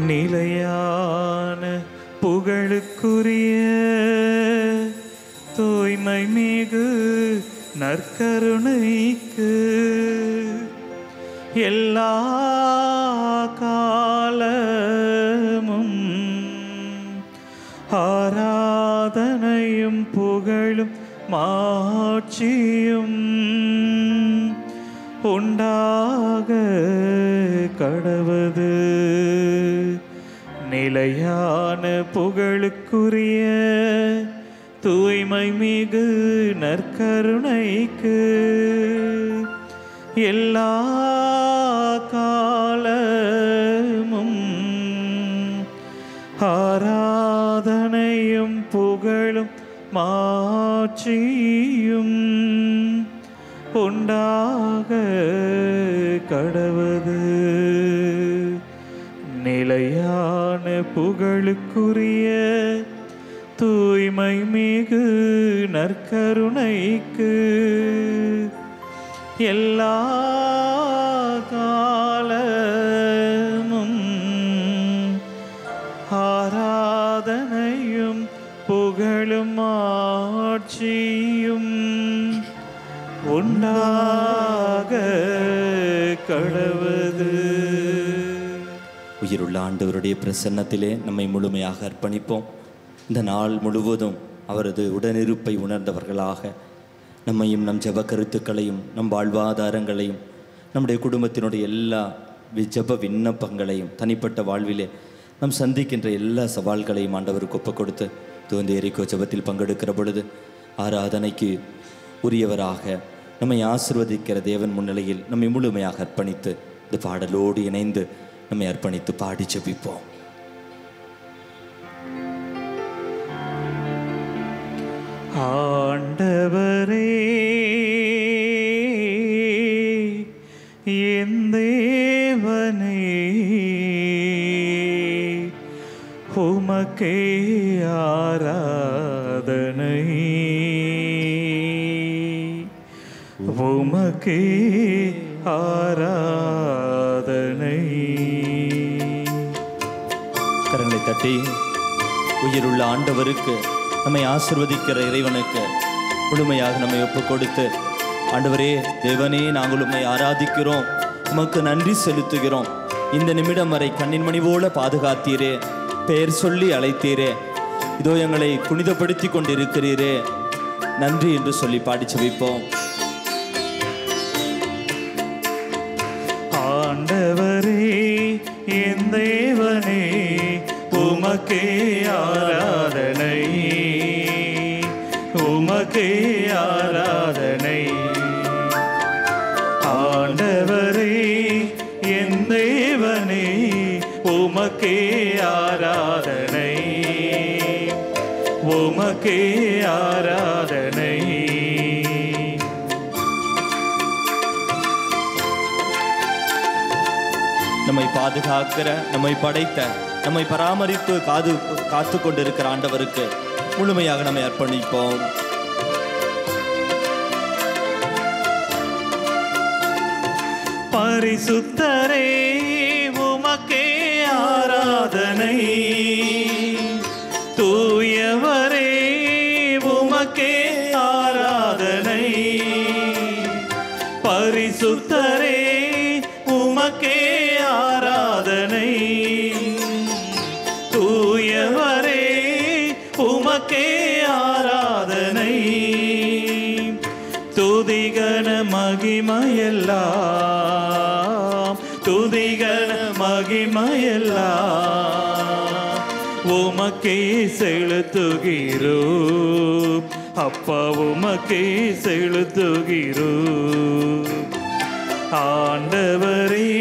நிலையான புகழுக்குரிய தூய்மை மிகு நற்கருணைக்கு எல்லா காலமும் ஆராதனையும் புகழும் மாட்சியும் உண்டாக கடவது. நிலையான புகழுக்குரிய தூய்மை மிகு நற்கருணைக்கு எல்லா காலமும் ஆராதனையும் புகழும் மாட்சியும் உண்டாக கடவது. நிலையான புகழுக்குரிய தூய்மை மிகு நற்கருணைக்கு எல்லா காலமும் ஆராதனையும் புகழும் ஆட்சியும் உண்டாக கடவது. உயிருள்ள ஆண்டவருடைய பிரசன்னத்திலே நம்மை முழுமையாக அர்ப்பணிப்போம். இந்த நாள் முழுவதும் அவரது உடனிருப்பை உணர்ந்தவர்களாக நம்மையும் நம் ஜெப கருத்துக்களையும் நம் வாழ்வாதாரங்களையும் நம்முடைய குடும்பத்தினுடைய எல்லா ஜெப விண்ணப்பங்களையும் தனிப்பட்ட வாழ்விலே நாம் சந்திக்கின்ற எல்லா சவால்களையும் ஆண்டவருக்கு ஒப்புக் கொடுத்து தோந்தி எரிக்கோ ஜெபத்தில் பங்கெடுக்கிற பொழுது ஆராதனைக்கு உரியவராக நம்மை ஆசிர்வதிக்கிற தேவன் முன்னிலையில் நம்மை முழுமையாக அர்ப்பணித்து இந்த பாடலோடு இணைந்து நம்மை அர்ப்பணித்து பாடி ஜெபிப்போம். ஆண்டவரே என் தேவனே, உமக்கே ஆராதனை, உமக்கே ஆராதனை. கரங்களை தட்டி உயிருள்ள ஆண்டவருக்கு நம்மை ஆசிர்வதிக்கிற இறைவனுக்கு முழுமையாக நம்மை ஒப்பு கொடுத்து, ஆண்டவரே தேவனே, நாங்கள் உம்மை ஆராதிக்கிறோம், உமக்கு நன்றி செலுத்துகிறோம். இந்த நிமிடம் வரை கண்ணின் மணி போல பாதுகாத்தீரே, பெயர் சொல்லி அழைத்தீரே, இதோ எங்களை புனிதப்படுத்தி கொண்டிருக்கிறீரே, நன்றி என்று சொல்லி பாடி ஜெபிப்போம். ஆண்டவரே என் தேவனே, உமக்கே ஆராதனை, உமக்கே ஆராதனை. ஆண்டவரே என் தேவனே, உமக்கே ஆராதனை, உமக்கே ஆராதனை. நம்மை பாதுகாக்கிற, நம்மை படைத்த, நம்மை பராமரித்து காத்து கொண்டிருக்கிற ஆண்டவருக்கு முழுமையாக நம்மை அர்ப்பணிப்போம். பரிசுத்தரே உமக்கே ஆராதனை, தூயவரே உமக்கே ஆராதனை. பரிசுத்தரே உமக்கே ஆராதனை, தூயவரே உமக்கே ஆராதனை. துதிகன மகிமையெல்லாம், துதிகன மகிமையெல்லாம் உமக்கே செலுத்துகிறோம். அப்பா உமக்கே செலுத்துகிறோம். ஆண்டவரே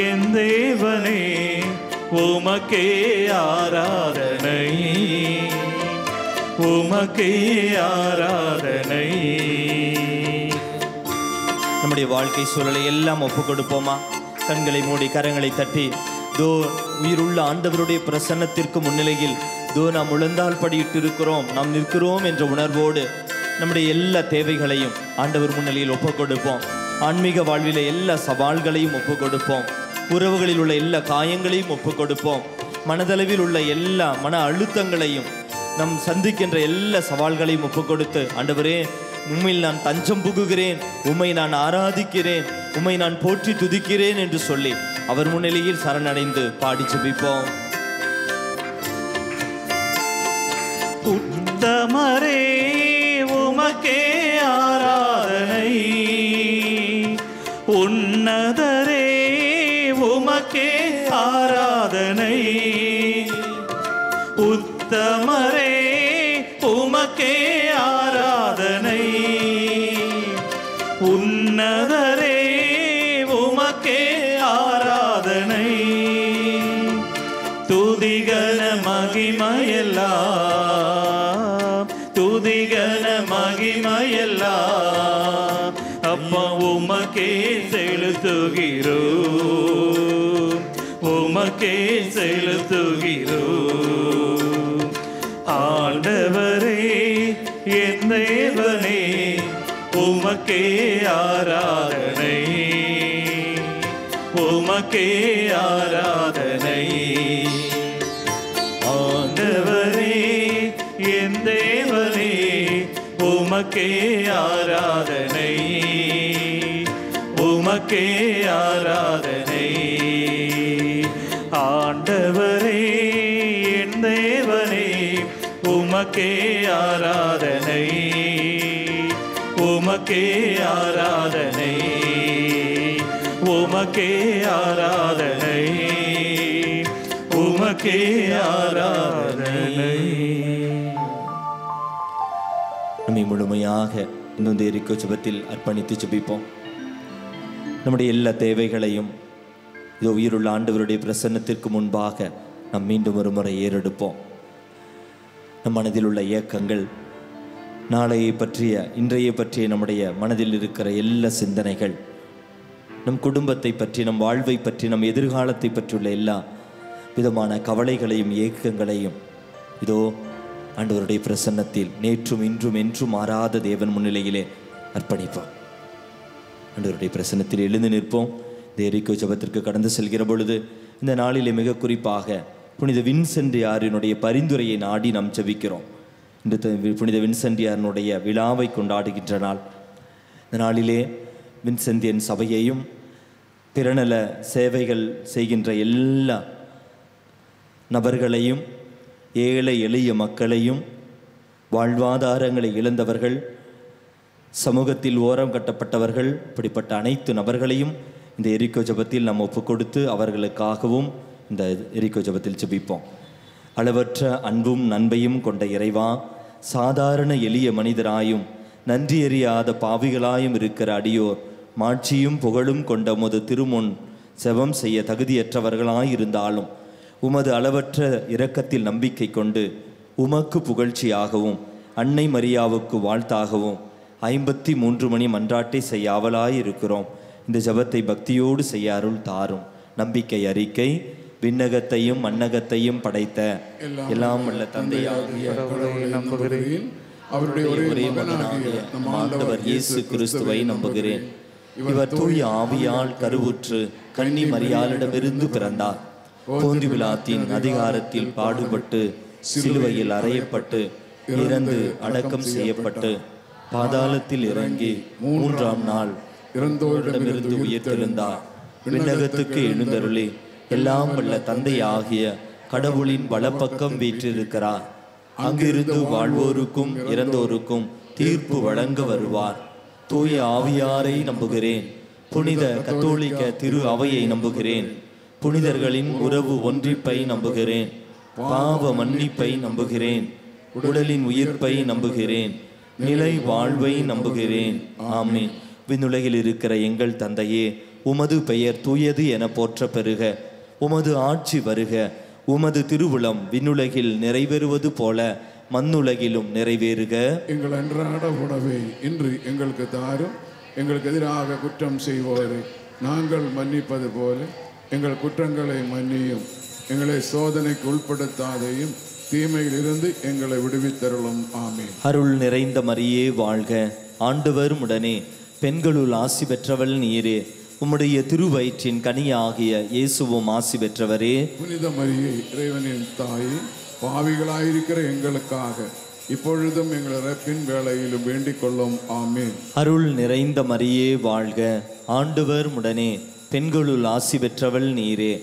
என் தேவனே, உமக்கே ஆராதனை, உமக்கே ஆராதனை. நம்முடைய வாழ்க்கை சூழலை எல்லாம் ஒப்பு கொடுப்போமா? கண்களை மூடி கரங்களை தட்டி தோ உயிருள்ள ஆண்டவருடைய பிரசன்னத்திற்கு முன்னிலையில் தோ நாம் முழந்தால் படியிட்டு இருக்கிறோம், நாம் நிற்கிறோம் என்ற உணர்வோடு நம்முடைய எல்லா தேவைகளையும் ஆண்டவர் முன்னிலையில் ஒப்பு கொடுப்போம். ஆன்மீக வாழ்வில எல்லா சவால்களையும் ஒப்பு கொடுப்போம். உறவுகளில் உள்ள எல்லா காயங்களையும் ஒப்புக் கொடுப்போம். மனதளவில் உள்ள எல்லா மன அழுத்தங்களையும், நம் சந்திக்கின்ற எல்லா சவால்களையும் ஒப்புக் கொடுத்து, ஆண்டவரே உம்மில் நான் தஞ்சம் புகுகிறேன், உம்மை நான் ஆராதிக்கிறேன், உம்மை நான் போற்றி துதிக்கிறேன் என்று சொல்லி அவர் முன்னிலையில் சரணடைந்து பாடி ஜெபிப்போம். உத்தமரே உமக்கே ஆராதனை, உன்னதரே உமக்கே ஆராதனை, உத்தமரே உமக்கே ஆராதனை, உன்னதரே உமக்கே ஆராதனை, துதிகன மகிமையெல்லாம், துதிகன மகிமையெல்லாம் அப்பா உமக்கே செலுத்துகிறோம், உமக்கே செலுத்துகிறோம். ஆண்டவரே என் தேவனே உமக்கே ஆராதனை, உமக்கே ஆராதனை. ஆண்டவரே என் தேவனே உமக்கே ஆராதனை, உமக்கே ஆராதனை. ஆண்டவரே என் தேவனே உமக்கே ஆராதனை, உமக்கே ஆராதனை, உமக்கே ஆராதனை, உமக்கே ஆராதனை. நம்மை முழுமையாக இந்த எரிக்கோ ஜெபத்தில் அர்ப்பணித்து ஜெபிப்போம். நம்முடைய எல்லா தேவைகளையும் இதோ உயிருள்ள ஆண்டவருடைய பிரசன்னத்திற்கு முன்பாக நாம் மீண்டும் ஒரு முறை ஏறெடுப்போம். நம் மனதில் உள்ள இயக்கங்கள், நாளையை பற்றிய இன்றைய பற்றிய நம்முடைய மனதில் இருக்கிற எல்லா சிந்தனைகள், நம் குடும்பத்தை பற்றி, நம் வாழ்வை பற்றி, நம் எதிர்காலத்தை பற்றியுள்ள எல்லா விதமான கவலைகளையும் இயக்கங்களையும் இதோ ஆண்டவருடைய பிரசன்னத்தில் நேற்றும் இன்றும் என்றும் மாறாத தேவன் முன்னிலையிலே அர்ப்பணிப்போம். ஆண்டவருடைய பிரசன்னத்தில் எழுந்து நிற்போம். இந்த எரிக்கோ ஜெபத்திற்கு கடந்து செல்கிற பொழுது இந்த நாளிலே மிக குறிப்பாக புனித வின்சென்டியாரினுடைய பரிந்துரையை நாடி நாம் ஜெபிக்கிறோம். இன்று புனித வின்சென்டியாரினுடைய விழாவை கொண்டாடுகின்ற நாள். இந்த நாளிலே வின்சென்டியன் சபையையும் பிறநல சேவைகள் செய்கின்ற எல்லா நபர்களையும், ஏழை எளிய மக்களையும், வாழ்வாதாரங்களை இழந்தவர்கள், சமூகத்தில் ஓரம் கட்டப்பட்டவர்கள், இப்படிப்பட்ட அனைத்து நபர்களையும் இந்த எரிக்கோ ஜெபத்தில் நாம் ஒப்பு கொடுத்து அவர்களுக்காகவும் இந்த எரிக்கோ ஜெபத்தில் ஜெபிப்போம். அளவற்ற அன்பும் நன்மையும் கொண்ட இறைவா, சாதாரண எளிய மனிதராயும் நன்றியறியாத பாவிகளாயும் இருக்கிற அடியோர் மாட்சியும் புகழும் கொண்ட உமது திருமுன் செபம் செய்ய தகுதியற்றவர்களாயிருந்தாலும் உமது அளவற்ற இரக்கத்தில் நம்பிக்கை கொண்டு உமக்கு புகழ்ச்சியாகவும் அன்னை மரியாவுக்கு வாழ்த்தாகவும் 53 மணி மன்றாட்டை செய்ய ஆவலாயிருக்கிறோம். இந்த ஜெபத்தை பக்தியோடு செய்ய அருள் தாரும். நம்பிக்கை அறிக்கை. விண்ணகத்தையும் மண்ணகத்தையும் படைத்த எல்லாம் வல்ல தந்தையாகிய நம்புகிறேன். அவருடைய ஒரே மகனாகிய நம் ஆண்டவர் இயேசு கிறிஸ்துவை நம்புகிறேன். இவர் தூய ஆவியால் கருவுற்று கன்னி மரியாளிடமிருந்து பிறந்தார். போந்தி பிலாத்தின் அதிகாரத்தில் பாடுபட்டு சிலுவையில் அறையப்பட்டு இறந்து அடக்கம் செய்யப்பட்டு பாதாளத்தில் இறங்கி 3ஆம் நாள் இறந்தோரிடமிருந்து உயிர்த்தெழுந்தார். விண்ணகத்துக்கு எழுந்தருளி எல்லாம் வல்ல தந்தை ஆகிய கடவுளின் வலப்பக்கம் வீற்றிருக்கிறார். அங்கிருந்து வாழ்வோருக்கும் இறந்தோருக்கும் தீர்ப்பு வழங்க வருவார். தூய ஆவியாரை நம்புகிறேன். புனித கத்தோலிக்க திரு அவையை நம்புகிறேன். புனிதர்களின் உறவு ஒன்றிப்பை நம்புகிறேன். பாவ மன்னிப்பை நம்புகிறேன். உடலின் உயிர்ப்பை நம்புகிறேன். நிலை வாழ்வை நம்புகிறேன். ஆமீன். விண்ணுலகில் இருக்கிற எங்கள் தந்தையே, உமது பெயர் தூயது என போற்ற பெறுக. உமது ஆட்சி வருக. உமது திருவுளம் விண்ணுலகில் நிறைவேறுவது போல மண்ணுலகிலும் நிறைவேறுக. எங்கள் அன்றாட உணவை இன்று எங்களுக்கு தாரும். எங்களுக்கு எதிராக குற்றம் செய்வோரை நாங்கள் மன்னிப்பது போல எங்கள் குற்றங்களை மன்னியும். எங்களை சோதனைக்கு உட்படுத்தாதையும் தீமையிலிருந்து எங்களை விடுவித்தருளும். ஆமீன். அருள் நிறைந்த மரியே வாழ்க. ஆண்டவர் உடனே பெண்களுள் ஆசி பெற்றவள் நீரே. உம்முடைய திருவயிற்றின் கனியாகிய இயேசுவும் ஆசி பெற்றவரே. புனித மரியே, இறைவனின் தாயே, பாவிகளாயிருக்கிற எங்களுக்காக இப்பொழுதும் எங்கள் இறப்பின் வேளையிலும் வேண்டிக் கொள்ளும். ஆமேன். அருள் நிறைந்த மரியே வாழ்க, ஆண்டவர் உடனே, பெண்களுள் ஆசி பெற்றவள் நீரே.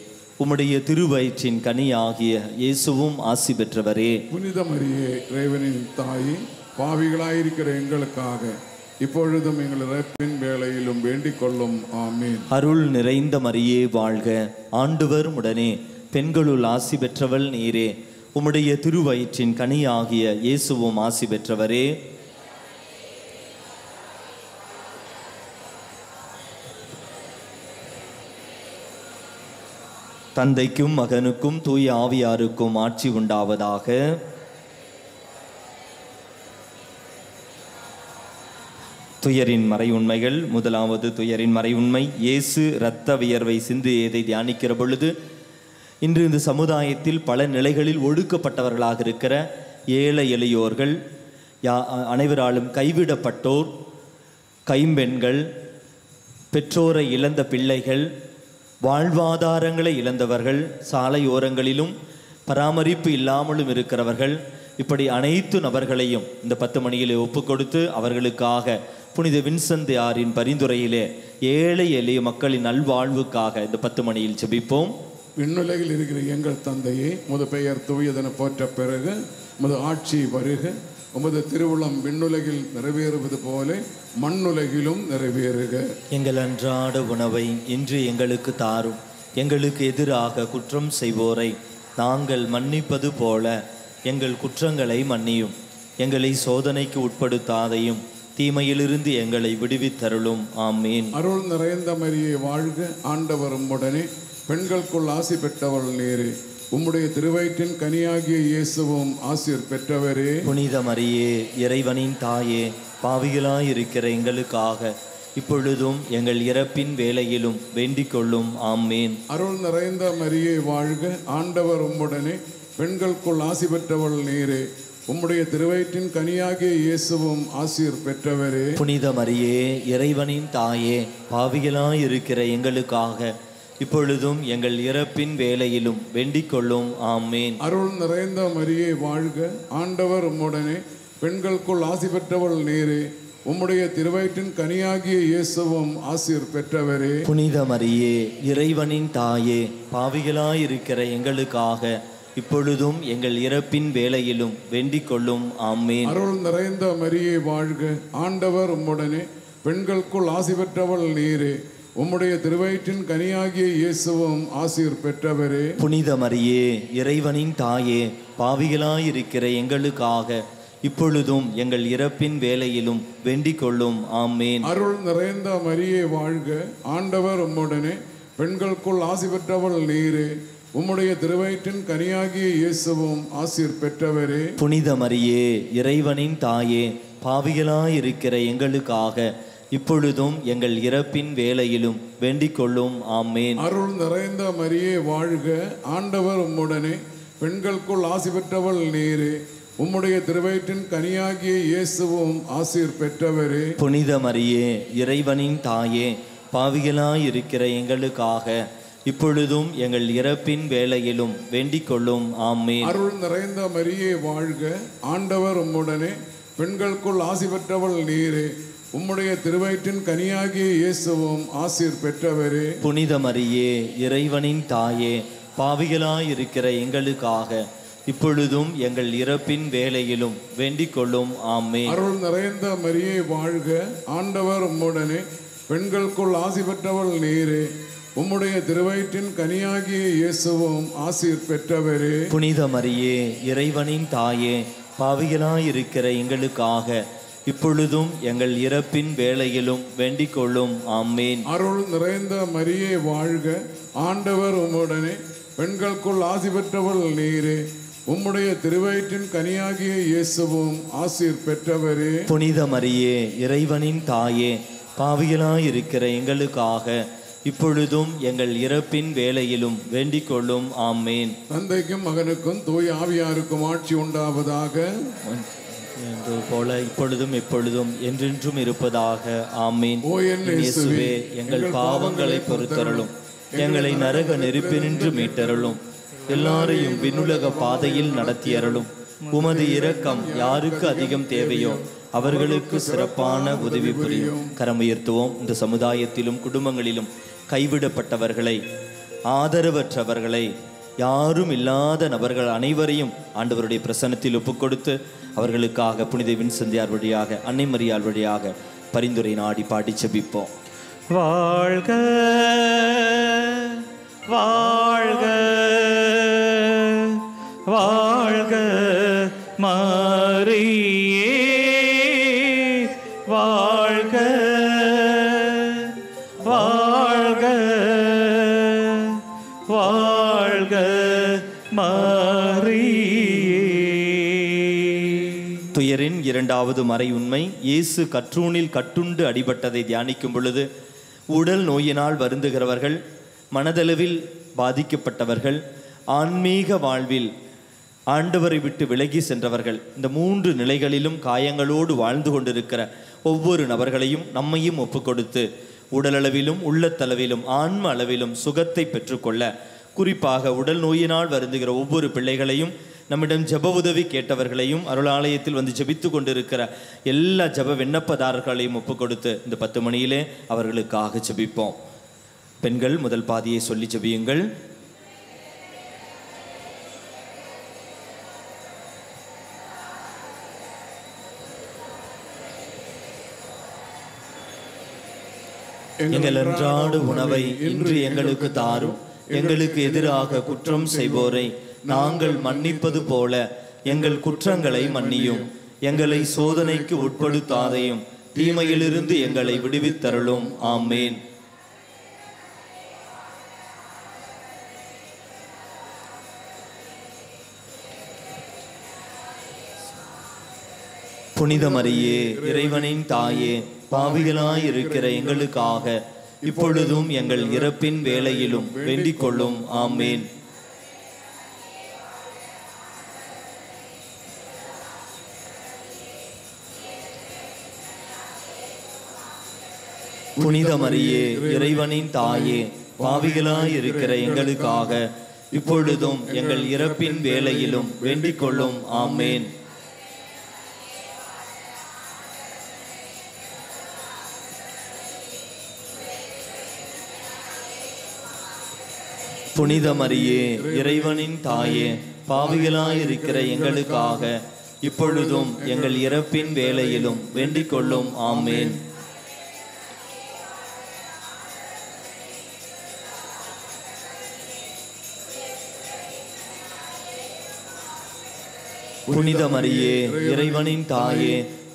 உம்முடைய திருவயிற்றின் கனியாகிய இயேசுவும் ஆசி பெற்றவரே. புனித மரியே, இறைவனின் தாயே, பாவிகளாயிருக்கிற எங்களுக்காக இப்பொழுதும் எங்கள் இறப்பின் வேளையிலும் வேண்டிக் கொள்ளும். ஆமேன். அருள் நிறைந்த மரியே வாழ்க, ஆண்டவர் உடனே, பெண்களுள் ஆசி பெற்றவள் நீரே. உம்முடைய திருவயிற்றின் கனியாகிய இயேசுவும் ஆசி பெற்றவரே. தந்தைக்கும் மகனுக்கும் தூய ஆவியாருக்கும் ஆட்சி உண்டாவதாக. துயரின் மறை உண்மைகள். முதலாவது துயரின் மறை உண்மை, இயேசு இரத்த வியர்வை சிந்தியதை தியானிக்கிற பொழுது இன்று இந்த சமுதாயத்தில் பல நிலைகளில் ஒடுக்கப்பட்டவர்களாக இருக்கிற ஏழை எளியோர்கள், அனைவராலும் கைவிடப்பட்டோர், கைம்பெண்கள், பெற்றோரை இழந்த பிள்ளைகள், வாழ்வாதாரங்களை இழந்தவர்கள், சாலையோரங்களிலும் பராமரிப்பு இல்லாமலும் இருக்கிறவர்கள், இப்படி அனைத்து நபர்களையும் இந்த 10 மணியிலே ஒப்பு கொடுத்து அவர்களுக்காக புனித வின்சென்ட் யாரின் பரிந்துரையிலே ஏழை எளிய மக்களின் நல்வாழ்வுக்காக இந்த 10 மணியில் ஜெபிப்போம். விண்ணுலகில் இருக்கிற எங்கள் தந்தையே, உமது பெயர் தூயதென போற்ற பிறகு உமது ஆட்சி வருக. உமது திருவுளம் விண்ணுலகில் நிறைவேறுவது போல மண்ணுலகிலும் நிறைவேறுக. எங்கள் அன்றாட உணவை இன்று எங்களுக்கு தாரும். எங்களுக்கு எதிராக குற்றம் செய்வோரை நாங்கள் மன்னிப்பது போல எங்கள் குற்றங்களை மன்னியும். எங்களை சோதனைக்கு உட்படுத்தாதையும், தீமையிலிருந்து எங்களை விடுவித்தருளும். ஆமீன். அருள் நிறைந்த மரியே வாழ்க, ஆண்டவர் உம்முடனே, பெண்களுக்குள் ஆசி பெற்றவள் நீரே. உம்முடைய திருவயிற்றின் கனியாகிய இயேசுவும் ஆசீர் பெற்றவரே. புனித மரியே, இறைவனின் தாயே, பாவிகளாயிருக்கிற எங்களுக்காக இப்பொழுதும் எங்கள் இறப்பின் வேளையிலும் வேண்டிக் கொள்ளும். ஆமீன். அருள் நிறைந்த மரியே வாழ்க, ஆண்டவர் உம்முடனே, பெண்களுக்குள் ஆசி பெற்றவள் நீரே. உம்முடைய திருவயிற்றின் கனியாகிய இயேசுவும் ஆசீர் பெற்றவரே. புனித மரியே, இறைவனின் தாயே, பாவிகளாயிருக்கிற எங்களுக்காக இப்பொழுதும் எங்கள் இறப்பின் வேளையிலும் வேண்டிக் கொள்ளும். ஆமேன். அருள் நிறைந்த மரியே வாழ்க, ஆண்டவர் உம்முடனே, பெண்களுக்குள் ஆசி பெற்றவள் நீரே. உம்முடைய திருவயிற்றின் கனியாகிய இயேசுவும் ஆசீர் பெற்றவரே. புனித மரியே, இறைவனின் தாயே, பாவிகளாயிருக்கிற எங்களுக்காக இப்பொழுதும் எங்கள் இறப்பின் வேளையிலும் வேண்டிக் கொள்ளும். ஆமேன். அருள் நிறைந்த மரியே வாழ்க, ஆண்டவர் உம்முடனே, பெண்களுக்குள் ஆசி பெற்றவள் நீரே. உம்முடைய திருவயிற்றின் கனியாகிய இயேசுவும் ஆசீர் பெற்றவரே. புனித மரியே, இறைவனின் தாயே, பாவிகளாயிருக்கிற எங்களுக்காக இப்பொழுதும் எங்கள் இறப்பின் வேளையிலும் வேண்டிக் கொள்ளும். ஆமேன். அருள் நிறைந்த மரியே வாழ்க, ஆண்டவர் உம்முடனே, பெண்களுக்குள் ஆசி பெற்றவள் நீரே. உம்முடைய திருவயிற்றின் கனியாகிய இயேசுவும் ஆசீர் பெற்றவரே. புனித மரியே, இறைவனின் தாயே, பாவிகளாயிருக்கிற எங்களுக்காக இப்பொழுதும் எங்கள் இறப்பின் வேளையிலும் வேண்டிக் கொள்ளும். ஆமேன். அருள் நிறைந்த மரியே வாழ்க, ஆண்டவர் உம்முடனே, பெண்களுக்குள் ஆசி பெற்றவள் நீரே. உம்முடைய திருவயிற்றின் கனியாகிய இயேசுவும் ஆசீர் பெற்றவரே. புனித மரியே, இறைவனின் தாயே, பாவிகளாயிருக்கிற எங்களுக்காக இப்பொழுதும் எங்கள் இறப்பின் வேளையிலும் வேண்டிக் கொள்ளும். ஆமேன். அருள் நிறைந்த மரியே வாழ்க, ஆண்டவர் உம்முடனே, பெண்களுக்குள் ஆசி பெற்றவள் நீரே. உம்முடைய திருவயிற்றின் கனியாகிய இயேசுவும் ஆசீர் பெற்றவரே. புனித மரியே, இறைவனின் தாயே, பாவிகளாயிருக்கிற எங்களுக்காக இப்பொழுதும் எங்கள் இறப்பின் வேளையிலும் வேண்டிக் கொள்ளும். ஆமேன். அருள் நிறைந்த மரியே வாழ்க, ஆண்டவர் உம்முடனே, பெண்களுக்குள் ஆசி பெற்றவள் நீரே. உம்முடைய திருவயிற்றின் கனியாகிய இயேசுவும் ஆசீர் பெற்றவரே. புனித மரியே, இறைவனின் தாயே, பாவிகளாயிருக்கிற எங்களுக்காக இப்பொழுதும் எங்கள் இறப்பின் வேளையிலும் வேண்டிக் கொள்ளும். ஆமேன். அருள் நிறைந்த மரியே வாழ்க, ஆண்டவர் உம்முடனே, பெண்களுக்குள் ஆசி பெற்றவள் நீரே. உம்முடைய திருவயிற்றின் கனியாகிய இயேசுவும் ஆசீர் பெற்றவரே. புனித மரியே, இறைவனின் தாயே, பாவிகளாயிருக்கிற எங்களுக்காக இப்பொழுதும் எங்கள் இறப்பின் வேளையிலும் வேண்டிக் கொள்ளும். ஆமேன். தந்தைக்கும் மகனுக்கும் தூய ஆவியாருக்கும் ஆட்சி உண்டாவதாக. என்று போல இப்பொழுதும் எப்பொழுதும் என்றென்றும் இருப்பதாக. ஆமீன். ஓ என் இயேசுவே, எங்கள் பாவங்களை பொறுத்தருளும், எங்களை நரக நெருப்பினின்று மீட்டருளும், எல்லாரையும் விண்ணுலக பாதையில் நடத்தியருளும். உமது இரக்கம் யாருக்கு அதிகம் தேவையோ அவர்களுக்கு சிறப்பான உதவி புரியும். கரமுயர்த்துவோம். இந்த சமுதாயத்திலும் குடும்பங்களிலும் கைவிடப்பட்டவர்களை, ஆதரவற்றவர்களை, யாரும் இல்லாத நபர்கள் அனைவரையும் ஆண்டவருடைய பிரசன்னத்தில் ஒப்புக்கொடுத்து அவர்களுக்காக புனித வின்சென்தியார் வழியாக, அன்னை மரியாள் வழியாக பரிந்துரை நாடி பாடி செபிப்போம். வாழ்க வாழ்க வாழ்க மரியே, வாழ்க வாழ்க வாழ்க மரியே. துயரின் இரண்டாவது மறை உண்மை. இயேசு கற்றூனில் கட்டுண்டு அடிபட்டதை தியானிக்கும் பொழுது உடல் நோயினால் வருந்துகிறவர்கள், மனதளவில் பாதிக்கப்பட்டவர்கள், ஆன்மீக வாழ்வில் ஆண்டவரை விட்டு விலகி சென்றவர்கள், இந்த 3 நிலைகளிலும் காயங்களோடு வாழ்ந்து கொண்டிருக்கிற ஒவ்வொரு நபர்களையும் நம்மையும் ஒப்புக்கொடுத்து உடலளவிலும் உள்ளத்தளவிலும் ஆன்ம அளவிலும் சுகத்தை பெற்றுக்கொள்ள, குறிப்பாக உடல் நோயினால் வருந்துகிற ஒவ்வொரு பிள்ளைகளையும், நம்மிடம் ஜெப உதவி கேட்டவர்களையும், அருளாலயத்தில் வந்து ஜெபித்து கொண்டிருக்கிற எல்லா ஜெப விண்ணப்பதாரர்களையும் ஒப்புக்கொடுத்து இந்த 10 மணியிலே அவர்களுக்காக ஜெபிப்போம். பெண்கள் முதல் பாதியை சொல்லி ஜெபியுங்கள். எங்கள் அன்றாட உணவை இன்று எங்களுக்கு தாரும். எங்களுக்கு எதிராக குற்றம் செய்வோரை நாங்கள் மன்னிப்பது போல எங்கள் குற்றங்களை மன்னியும். எங்களை சோதனைக்கு உட்படுத்தாதையும், தீமையிலிருந்து எங்களை விடுவித்தருளும். ஆமேன். புனித மரியே, இறைவனின் தாயே, பாவிகளாயிருக்கிற எங்களுக்காக இப்பொழுதும் எங்கள் இறப்பின் வேளையிலும் வேண்டிக் கொள்ளும். ஆமேன். புனித மரியே, இறைவனின் தாயே, பாவிகளாயிருக்கிற எங்களுக்காக இப்பொழுதும் எங்கள் இறப்பின் வேளையிலும் வேண்டிக் கொள்ளும். ஆமேன். புனித மரியே, இறைவனின் தாயே, பாவிகளாயிருக்கிற எங்களுக்காக இப்பொழுதும் எங்கள் இறப்பின் வேளையிலும் வேண்டிக் கொள்ளும். ஆமேன். புனித மரியே, இறைவனின் தாயே,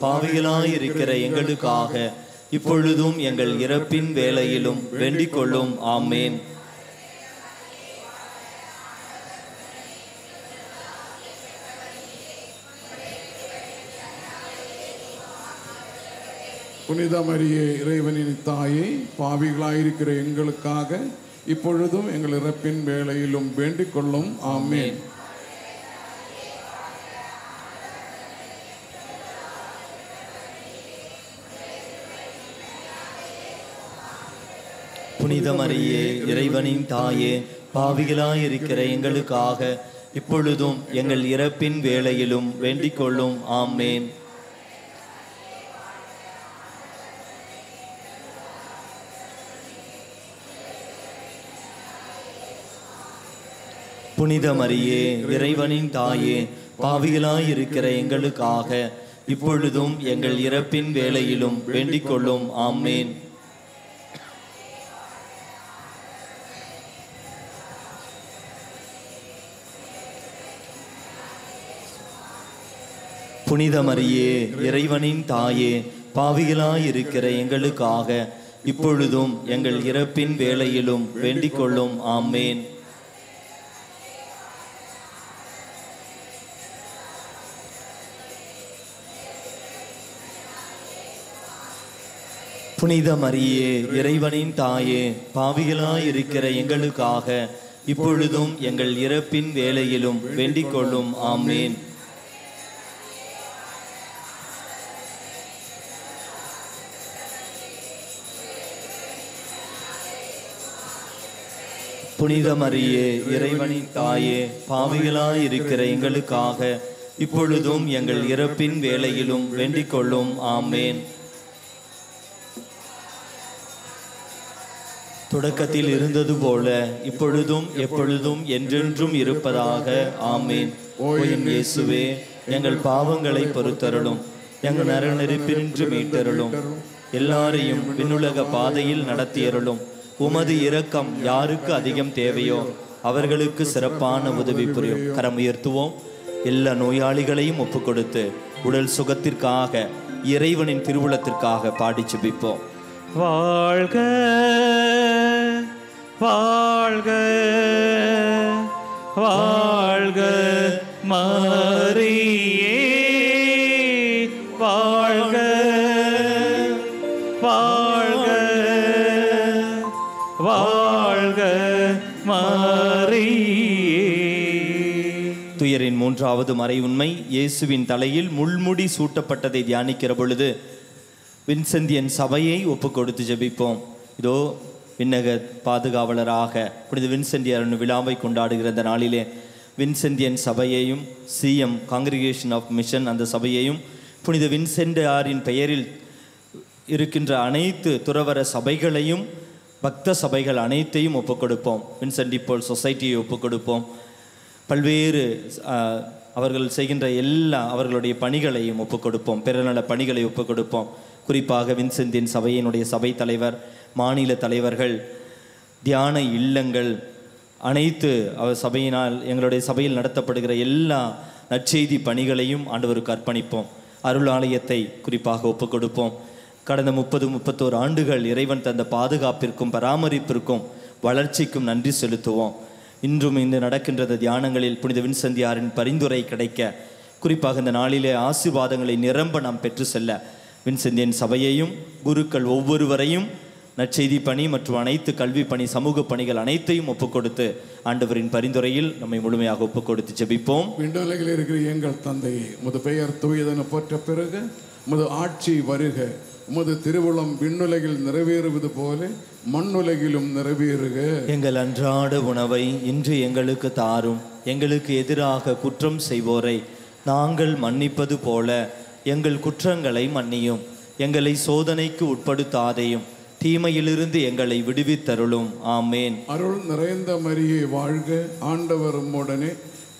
பாவிகளாயிருக்கிற எங்களுக்காக இப்பொழுதும் எங்கள் இறப்பின் வேளையிலும் வேண்டிக் கொள்ளும். ஆமேன். புனித மரியே, இறைவனின் தாயே, பாவிகளாயிருக்கிற எங்களுக்காக இப்பொழுதும் எங்கள் இறப்பின் வேளையிலும் வேண்டிக் கொள்ளும். ஆமேன். புனித மரியே, இறைவனின் தாயே, பாவிகளாயிருக்கிற எங்களுக்காக இப்பொழுதும் எங்கள் இறப்பின் வேளையிலும் வேண்டிக் கொள்ளும். ஆமேன். புனித மரியே, இறைவனின் தாயே, பாவிகளாயிருக்கிற எங்களுக்காக இப்பொழுதும் எங்கள் இறப்பின் வேளையிலும் வேண்டிக் கொள்ளும். ஆமேன். புனித மரியே, இறைவனின் தாயே, பாவிகளாயிருக்கிற எங்களுக்காக இப்பொழுதும் எங்கள் இறப்பின் வேளையிலும் வேண்டிக் கொள்ளும். ஆமேன். புனித மரியே, இறைவனின் தாயே, பாவிகளாயிருக்கிற எங்களுக்காக இப்பொழுதும் எங்கள் இறப்பின் வேளையிலும் வேண்டிக் கொள்ளும். ஆமேன். புனித மரியே இறைவனின் தாயே, பாவிகளாய் இருக்கிற எங்களுக்காக இப்பொழுதும் எங்கள் இறப்பின் வேளையிலும் வேண்டிக் கொள்ளும். ஆமேன். தொடக்கத்தில் இருந்தது போல இப்பொழுதும் எப்பொழுதும் என்றென்றும் இருப்பதாக. ஆமேன். ஓ என் இயேசுவே, எங்கள் பாவங்களை பொறுத்தருளும், எங்கள் நரநெருப்பினின்று மீட்டருளும், எல்லாரையும் விண்ணுலக பாதையில் நடத்தியருளும். உமது இரக்கம் யாருக்கு அதிகம் தேவையோ அவர்களுக்கு சிறப்பான உதவி புரியும். கரம் உயர்த்துவோம். எல்லா நோயாளிகளையும் ஒப்புக் கொடுத்து உடல் சுகத்திற்காக, இறைவனின் திருவுளத்திற்காக பாடி ஜெபிப்போம். வாழ்க வாழ்க வாழ்க மரியே, வாழ்க வாழ்க வாழ்க மரியே. துயரின் மூன்றாவது மறை உண்மை, இயேசுவின் தலையில் முள்முடி சூட்டப்பட்டதை தியானிக்கிற பொழுது வின்சென்டியன் சபையை ஒப்பு கொடுத்து ஜெபிப்போம். இதோ விண்ணக பாதுகாவலராக புனித வின்சென்டியர் விழாவை கொண்டாடுகிற இந்த நாளிலே வின்சென்டியன் சபையையும் சிஎம் காங்கிரிகேஷன் ஆஃப் மிஷன் அந்த சபையையும் புனித வின்சென்டியாரின் பெயரில் இருக்கின்ற அனைத்து துறவர சபைகளையும் பக்த சபைகள் அனைத்தையும் ஒப்புக் கொடுப்போம். வின்சென்ட் போல் சொசைட்டியை ஒப்புக் கொடுப்போம். பல்வேறு அவர்கள் செய்கின்ற எல்லா அவர்களுடைய பணிகளையும் ஒப்புக் கொடுப்போம். பிறநல பணிகளை ஒப்புக் கொடுப்போம். குறிப்பாக வின்சென்டின் சபையினுடைய சபை தலைவர், மாநில தலைவர்கள், தியான இல்லங்கள், அனைத்து அவர் சபையினால் எங்களுடைய சபையில் நடத்தப்படுகிற எல்லா நற்செய்தி பணிகளையும் ஆண்டவருக்கு அர்ப்பணிப்போம். அருள் ஆலயத்தை குறிப்பாக ஒப்புக் கொடுப்போம். கடந்த 30-31 ஆண்டுகள் இறைவன் தந்த பாதுகாப்பிற்கும் பராமரிப்பிற்கும் வளர்ச்சிக்கும் நன்றி செலுத்துவோம். இன்றும் இந்த நடக்கின்ற தியானங்களில் புனித வின்சென்டியாரின் பரிந்துரை கிடைக்க, குறிப்பாக இந்த நாளிலே ஆசீர்வாதங்களை நிரம்ப நாம் பெற்று செல்ல வின்சென்டியன் சபையையும் குருக்கள் ஒவ்வொருவரையும் நற்செய்தி பணி மற்றும் அனைத்து கல்வி பணி, சமூக பணிகள் அனைத்தையும் ஒப்புக் கொடுத்து ஆண்டவரின் பரிந்துரையில் நம்மை முழுமையாக ஒப்புக் கொடுத்து ஜெபிப்போம். விண்ணுலகில் இருக்கிற எங்கள் தந்தையே, உமது பெயர் தூயதென போற்ற பிறகு உமது ஆட்சி வருக. உமது திருவுளம் விண்ணுலகில் நிறைவேறுவது போல மண்ணுலகிலும் நிறைவேறுக. எங்கள் அன்றாட உணவை இன்று எங்களுக்கு தாரும். எங்களுக்கு எதிராக குற்றம் செய்வோரை நாங்கள் மன்னிப்பது போல எங்கள் குற்றங்களை மன்னியும். எங்களை சோதனைக்கு உட்படுத்தாதையும், தீமையிலிருந்து எங்களை விடுவித்தருளும். ஆமேன். அருள் நிறைந்த மரியே வாழ்க, ஆண்டவர் உம்முடனே,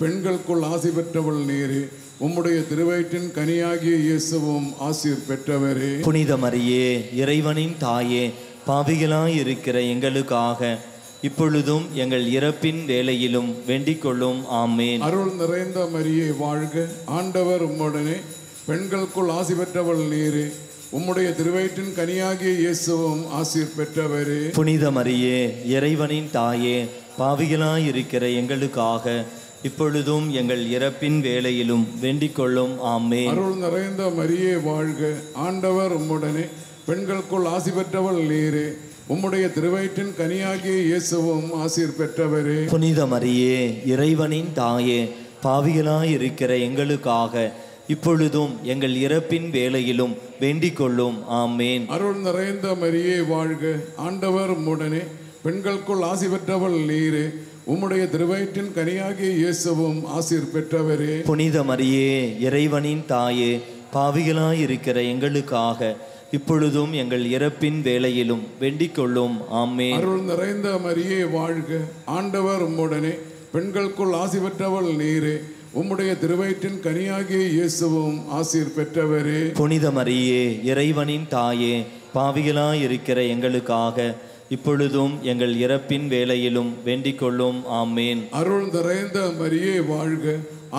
பெண்களுக்குள் ஆசி பெற்றவள் நீரே, உம்முடைய திருவயிற்றின் கனியாகிய இயேசுவும் ஆசீர் பெற்றவரே. புனித மரியே இறைவனின் தாயே, பாவிகளாய் இருக்கிற எங்களுக்காக இப்பொழுதும் எங்கள் இறப்பின் வேளையிலும் வேண்டிக் கொள்ளும். ஆமேன். அருள் நிறைந்த மரியே வாழ்க, ஆண்டவர் உம்முடனே, பெண்களுக்குள் ஆசி பெற்றவள் நீரே, உம்முடைய திருவயிற்றின் கனியாகிய இயேசுவும் ஆசீர் பெற்றவரே. புனித மரியே இறைவனின் தாயே, பாவிகளாய் இருக்கிற எங்களுக்காக இப்பொழுதும் எங்கள் இறப்பின் வேளையிலும் வேண்டிக் கொள்ளும். ஆமேன். அருள் நிறைந்த மரியே வாழ்க, ஆண்டவர் உம்முடனே, பெண்களுக்குள் ஆசி பெற்றவள் நீரே, உம்முடைய திருவயிற்றின் கனியாகிய இயேசுவும் ஆசீர் பெற்றவரே. புனித மரியே இறைவனின் தாயே, பாவிகளாய் இருக்கிற எங்களுக்காக இப்பொழுதும் எங்கள் இறப்பின் வேளையிலும் வேண்டிக் கொள்ளும். ஆமேன். அருள் நிறைந்த மரியே வாழ்க, ஆண்டவர் உம்முடனே, பெண்களுக்குள் ஆசி பெற்றவள் நீரே, உம்முடைய திருவயிற்றின் கனியாகிய இயேசுவும் ஆசீர் பெற்றவரே. புனித மரியே இறைவனின் தாயே, பாவிகளாய் இருக்கிற எங்களுக்காக இப்பொழுதும் எங்கள் இறப்பின் வேளையிலும் வேண்டிக் கொள்ளும். ஆமேன். அருள் நிறைந்த மரியே வாழ்க, ஆண்டவர் உம்முடனே, பெண்களுக்குள் ஆசி பெற்றவள் நீரே, உம்முடைய திருவயிற்றின் கனியாகிய இயேசுவும் ஆசீர் பெற்றவரே. புனித மரியே இறைவனின் தாயே, பாவிகளாய் இருக்கிற எங்களுக்காக இப்பொழுதும் எங்கள் இறப்பின் வேளையிலும் வேண்டிக் கொள்ளும். ஆமேன். அருள் நிறைந்த மரியே வாழ்க,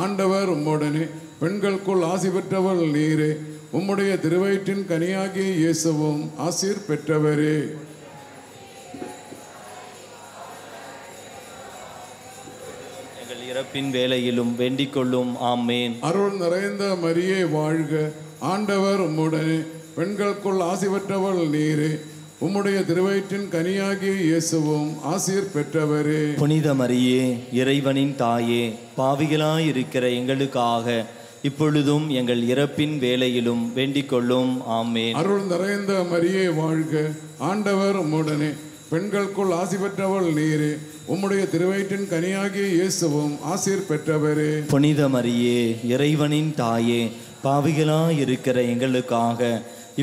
ஆண்டவர் உம்முடனே, பெண்களுக்குள் ஆசி பெற்றவள் நீரே, உம்முடைய திருவயிற்றின் கனியாகிய இயேசுவும் ஆசீர் பெற்றவரே. எங்கள் இறப்பின் வேளையிலும் வேண்டிக் கொள்ளும். ஆமேன். அருள் நிறைந்த மரியே வாழ்க, ஆண்டவர் உம்முடனே, பெண்களுக்குள் ஆசி பெற்றவள் நீரே, உம்முடைய திருவயிற்றின் கனியாகிய இயேசுவும் ஆசீர் பெற்றவரே. புனித மரியே இறைவனின் தாயே, பாவிகளாய் இருக்கிற எங்களுக்காக இப்பொழுதும் எங்கள் இறப்பின் வேளையிலும் வேண்டிக் கொள்ளும். ஆமேன். அருள் நிறைந்த மரியே வாழ்க, ஆண்டவர் உம்முடனே, பெண்களுக்குள் ஆசி பெற்றவள் நீரே. உம்முடைய திருவயிற்றின் கனியாகிய இயேசுவும் ஆசீர் பெற்றவரே. புனித மரியே, இறைவனின் தாயே, பாவிகளாயிருக்கிற எங்களுக்காக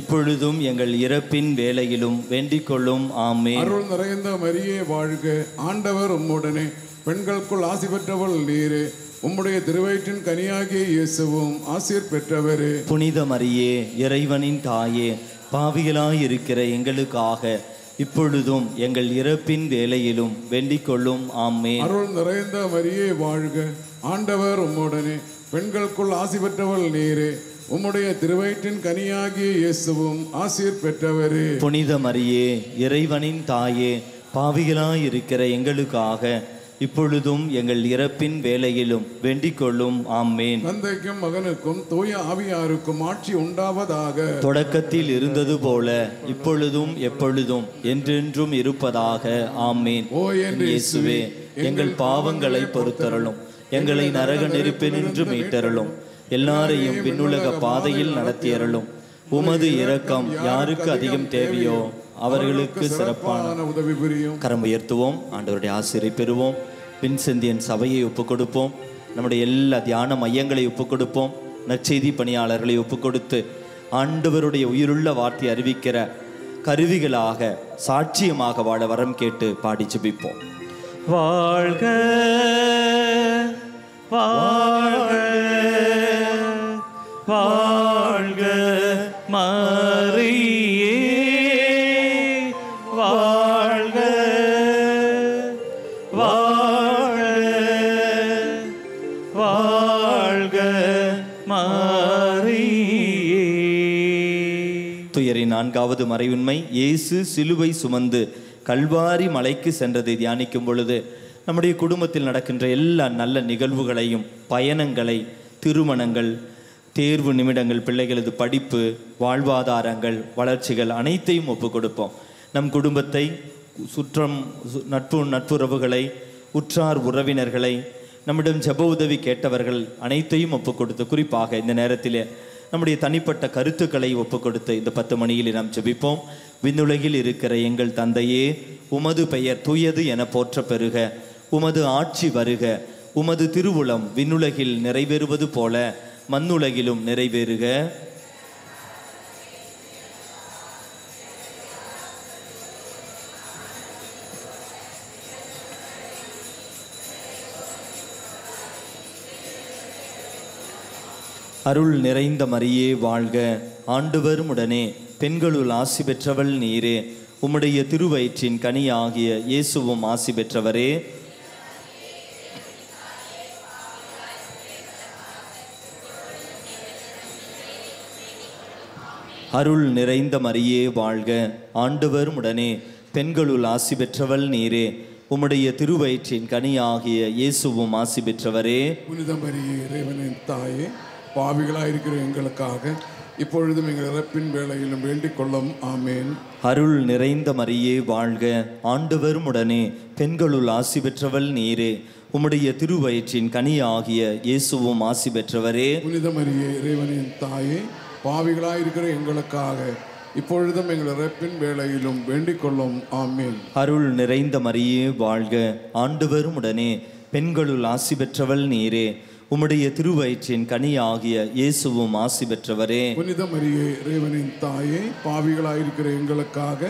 இப்பொழுதும் எங்கள் இறப்பின் வேளையிலும் வேண்டிக் கொள்ளும். ஆமென். அருள் நிறைந்த மரியே வாழ்க, ஆண்டவர் உம்முடனே. பெண்களுக்குள் ஆசி பெற்றவள் நீரே. உம்முடைய திருவயிற்றின் கனியாகிய இயேசுவும் ஆசீர் பெற்றவரே. புனித மரியே, இறைவனின் தாயே, பாவிகளாயிருக்கிற எங்களுக்காக இப்பொழுதும் எங்கள் இறப்பின் வேளையிலும் வேண்டிக் கொள்ளும். ஆமென். அருள் நிறைந்த மரியே வாழ்க, ஆண்டவர் உம்முடனே. பெண்களுக்குள் ஆசி பெற்றவள் நீரே. உம்முடைய திருவயிற்றின் கனியாகிய இயேசுவும் ஆசீர் பெற்றவரே. புனித மரியே, இறைவனின் தாயே, பாவிகளாயிருக்கிற எங்களுக்காக இப்பொழுதும் எங்கள் இறப்பின் வேளையிலும் வேண்டிக் கொள்ளும். ஆமென். தந்தைக்கும் மகனுக்கும் தூய ஆவியாருக்கும் ஆட்சி உண்டாவதாக. தொடக்கத்தில் இருந்தது போல இப்பொழுதும் எப்பொழுதும் என்றென்றும் இருப்பதாக. ஆமென். ஓ என் இயேசுவே, எங்கள் பாவங்களை பொறுத்தருளும், எங்களை நரக நெருப்பினின்று மீட்டருளும், எல்லாரையும் விண்ணுலக பாதையில் நடத்தியருளும். உமது இரக்கம் யாருக்கு அதிகம் தேவையோ அவர்களுக்கு சிறப்பான உதவி புரியும். கரம் உயர்த்துவோம், ஆண்டவருடைய ஆசிரை பெறுவோம். வின்செந்தியன் சபையை ஒப்புக் கொடுப்போம். நம்முடைய எல்லா தியான மையங்களை ஒப்புக் கொடுப்போம். நற்செய்தி பணியாளர்களை ஒப்புக் கொடுத்து ஆண்டவருடைய உயிருள்ள வார்த்தை அறிவிக்கிற கருவிகளாக சாட்சியமாக வாழ வரம் கேட்டு பாடி ஜெபிப்போம். வாழ்க வாழ்க வாழ்க மரியே, வாழ்க வாழ்க வாழ்க மரியே. துயரின் நான்காவது மறையுண்மை, இயேசு சிலுவை சுமந்து கல்வாரி மலைக்கு சென்றதை தியானிக்கும் பொழுது நம்முடைய குடும்பத்தில் நடக்கின்ற எல்லா நல்ல நிகழ்வுகளையும், பயணங்களை, திருமணங்கள், தேர்வு நிமிடங்கள், பிள்ளைகளது படிப்பு, வாழ்வாதாரங்கள், வளர்ச்சிகள் அனைத்தையும் ஒப்புக் கொடுப்போம். நம் குடும்பத்தை, சுற்றம், நட்புறவுகளை, உற்றார் உறவினர்களை, நம்மிடம் ஜெப உதவி கேட்டவர்கள் அனைத்தையும் ஒப்புக் கொடுத்து, குறிப்பாக இந்த நேரத்தில் நம்முடைய தனிப்பட்ட கருத்துக்களை ஒப்புக் கொடுத்து இந்த 10 மணியில் நாம் ஜெபிப்போம். விண்ணுலகில் இருக்கிற எங்கள் தந்தையே, உமது பெயர் தூயது என போற்ற பெறுக. உமது ஆட்சி வருக. உமது திருவுளம் விண்ணுலகில் நிறைவேறுவது போல மண்ணுலகிலும் நிறைவேறுக. அருள் நிறைந்த மரியே வாழ்க, ஆண்டவர் உடனே. பெண்களுள் ஆசி பெற்றவள் நீரே. உம்முடைய திருவயிற்றின் கனியாகிய இயேசுவும் ஆசி பெற்றவரே. அருள் நிறைந்த மரியே வாழ்க, ஆண்டவர் உடனே. பெண்களுள் ஆசி பெற்றவள் நீரே. உம்முடைய திருவயிற்றின் கனியாகிய இயேசுவும் ஆசி பெற்றவரே. புனித மரியே, இறைவனின் தாயே, பாவிகளாயிருக்கிற எங்களுக்காக இப்பொழுதும் எங்கள் இறப்பின் வேளையிலும் வேண்டிக் கொள்ளும். ஆமேன். அருள் நிறைந்த மரியே வாழ்க, ஆண்டவர் உடனே. பெண்களுள் ஆசி பெற்றவள் நீரே. உம்முடைய திருவயிற்றின் கனியாகிய இயேசுவும் ஆசி பெற்றவரே. புனித மரியே, இறைவனின் தாயே, பாவிகளாயிருக்கிற எங்களுக்காக இப்பொழுதும் எங்கள் இறப்பின் வேளையிலும் வேண்டிக் கொள்ளும். ஆமேன். அருள் நிறைந்த மரியே வாழ்க, ஆண்டவர் உடனே. பெண்களுள் ஆசி பெற்றவள் நீரே. உம்முடைய திருவயிற்றின் கனியாகிய இயேசுவும் ஆசி பெற்றவரே. புனித மரியே, இறைவனின் தாயே, பாவிகளாயிருக்கிற எங்களுக்காக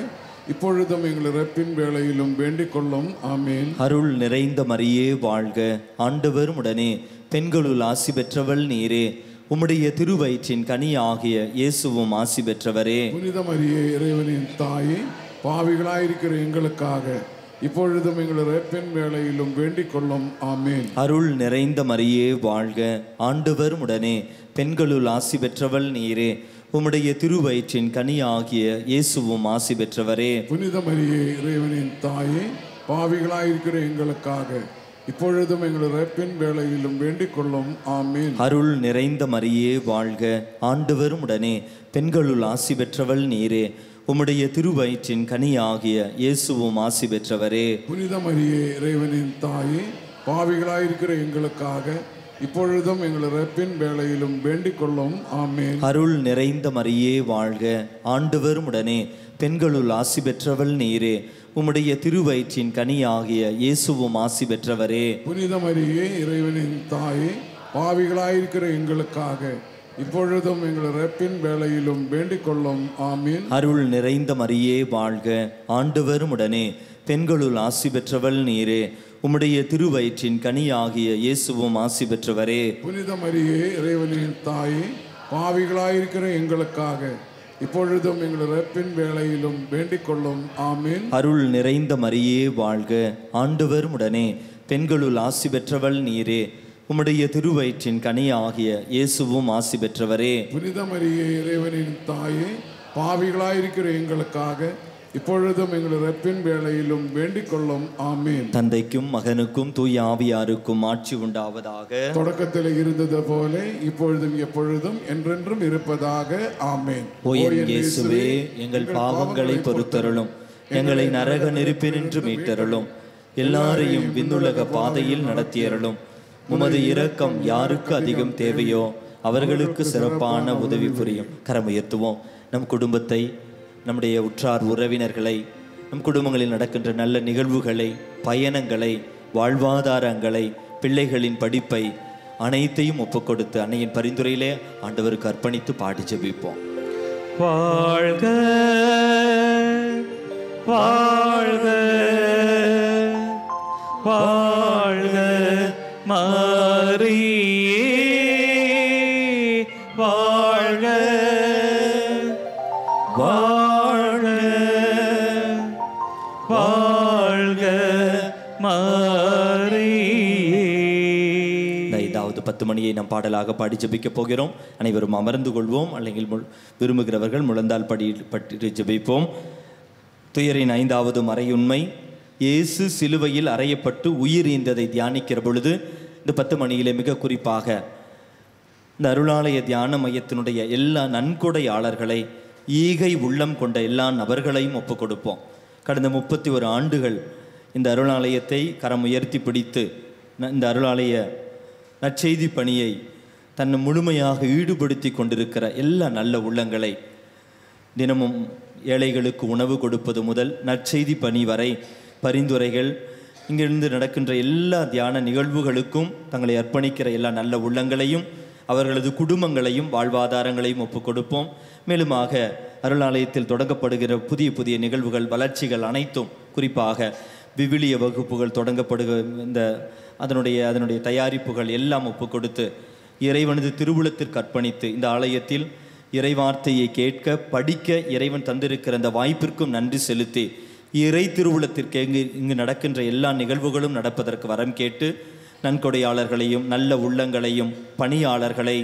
இப்பொழுதும் எங்கள் இறப்பின் வேளையிலும் வேண்டிக் கொள்ளும். ஆமேன். அருள் நிறைந்த மரியே வாழ்க, ஆண்டவர் உடனே. பெண்களுள் ஆசி பெற்றவள் நீரே. உம்முடைய திருவயிற்றின் கனியாகிய இயேசுவும் ஆசி பெற்றவரே. புனித மரியே, இறைவனின் தாயே, பாவிகளாயிருக்கிற எங்களுக்காக இப்பொழுதும் எங்கள் இறப்பின் வேளையிலும் வேண்டிக் கொள்ளும். ஆமேன். அருள் நிறைந்த மரியே வாழ்க, ஆண்டவர் உடனே. பெண்களுள் ஆசி பெற்றவள் நீரே. உம்முடைய திருவயிற்றின் கனியாகிய இயேசுவும் ஆசி பெற்றவரே. புனித மரியே, இறைவனின் தாயே, பாவிகளாயிருக்கிற எங்களுக்காக இப்பொழுதும் எங்கள் இறப்பின் வேளையிலும் வேண்டிக் கொள்ளும். ஆமேன். அருள் நிறைந்த மரியே வாழ்க, ஆண்டவர் உடனே. பெண்களுள் ஆசி பெற்றவள் நீரே. உம்முடைய திருவயிற்றின் கனியாகிய இயேசுவும் ஆசி பெற்றவரே. புனித மரியே, இறைவனின் தாயே, பாவிகளாயிருக்கிற எங்களுக்காக இப்பொழுதும் எங்கள் இறப்பின் வேளையிலும் வேண்டிக் கொள்ளும். ஆமேன். அருள் நிறைந்த மரியே வாழ்க, ஆண்டவர் உடனே. பெண்களுள் ஆசி பெற்றவள் நீரே. உம்முடைய திருவயிற்றின் கனியாகிய இயேசுவும் ஆசி பெற்றவரே. புனித மரியே, இறைவனின் தாயே, பாவிகளாயிருக்கிற எங்களுக்காக இப்பொழுதும் எங்கள் இறப்பின் வேளையிலும் வேண்டிக் கொள்ளும். ஆமீன். அருள் நிறைந்த மரியே வாழ்க, ஆண்டவர் உடனே. பெண்களுள் ஆசி பெற்றவள் நீரே. உம்முடைய திருவயிற்றின் கனியாகிய இயேசுவும் ஆசி பெற்றவரே. புனித மரியே, இறைவனின் தாயே, பாவிகளாயிருக்கிற எங்களுக்காக இப்பொழுதும் எங்கள் இறப்பின் வேளையிலும் வேண்டிக் கொள்ளும். ஆமீன். அருள் நிறைந்த மரியே வாழ்க, ஆண்டவர் உடனே. பெண்களுள் ஆசி பெற்றவள் நீரே. உம்முடைய திருவயிற்றின் கனியாகிய இயேசுவும் ஆசி பெற்றவரே. புனித மரியே, இறைவனின் தாயே, பாவிகளாயிருக்கிற எங்களுக்காக இப்பொழுதும் எங்கள் இறப்பின் வேளையிலும் வேண்டிக் கொள்ளும். ஆமீன். தந்தைக்கும் மகனுக்கும் தூய ஆவியாருக்கும் ஆட்சி உண்டாவதாக. தொடக்கத்தில் இருந்தது போல இப்பொழுதும் எப்பொழுதும் என்றென்றும் இருப்பதாக. ஆமீன். ஓ என் இயேசுவே, எங்கள் பாவங்களை பொறுத்தருளும், எங்களை நரக நெருப்பினின்று மீட்டருளும், எல்லாரையும் விண்ணுலக பாதையில் நடத்தியருளும். உமது இரக்கம் யாருக்கு அதிகம் தேவையோ அவர்களுக்கு சிறப்பான உதவி புரியும். கரம் உயர்த்துவோம். நம் குடும்பத்தை, நம்முடைய உற்றார் உறவினர்களை, நம் குடும்பங்களில் நடக்கின்ற நல்ல நிகழ்வுகளை, பயணங்களை, வாழ்வாதாரங்களை, பிள்ளைகளின் படிப்பை அனைத்தையும் ஒப்புக்கொடுத்து அன்னையின் பரிந்துரையிலே ஆண்டவருக்கு அர்ப்பணித்து பாடி ஜெபிப்போம். வாழ்க வாழ்க வாழ்க மரியே வாழ்க வாழ்க வாழ்க மரியே. 10 மணியை நாம் பாடலாக பாடி ஜெபிக்கப் போகிறோம். அனைவரும் அமர்ந்து கொள்வோம். അല്ലെങ്കിൽ விரும்புகிறவர்கள் முழந்தால் பட்டி ஜெபிப்போம். துயரின் 5வது மறையுண்மை, இயேசு சிலுவையில் அறையப்பட்டு உயிர் ஈந்ததை தியானிக்கிற பொழுது இந்த 10 மணியிலே மிக குறிப்பாக இந்த அருளாலய தியான மையத்தினுடைய எல்லா நன்கொடையாளர்களை, ஈகை உள்ளம் கொண்ட எல்லா நபர்களையும் ஒப்புக் கொடுப்போம். கடந்த 31 ஆண்டுகள் இந்த அருளாலயத்தை கரம் உயர்த்தி பிடித்து இந்த அருளாலய நற்செய்தி பணியை தன்னை முழுமையாக ஈடுபடுத்தி கொண்டிருக்கிற எல்லா நல்ல உள்ளங்களை, தினமும் ஏழைகளுக்கு உணவு கொடுப்பது முதல் நற்செய்தி பணி வரை பரிந்துரைகள், இங்கிருந்து நடக்கின்ற எல்லா தியான நிகழ்வுகளுக்கும் தங்களை அர்ப்பணிக்கிற எல்லா நல்ல உள்ளங்களையும் அவர்களது குடும்பங்களையும் வாழ்வாதாரங்களையும் ஒப்புக் கொடுப்போம். மேலுமாக அருளாலயத்தில் தொடங்கப்படுகிற புதிய புதிய நிகழ்வுகள், வளர்ச்சிகள் அனைத்தும், குறிப்பாக விவிலிய வகுப்புகள் தொடங்கப்படுகிற இந்த அதனுடைய தயாரிப்புகள் எல்லாம் ஒப்புக் கொடுத்து இறைவனது திருவுளத்திற்கு அர்ப்பணித்து இந்த ஆலயத்தில் இறைவார்த்தையை கேட்க, படிக்க இறைவன் தந்திருக்கிற அந்த வாய்ப்பிற்கும் நன்றி செலுத்தி இறை திருவுளத்திற்கு இங்கு நடக்கின்ற எல்லா நிகழ்வுகளும் நடப்பதற்கு வரம் கேட்டு நன்கொடையாளர்களையும் நல்ல உள்ளங்களையும் பணியாளர்களை,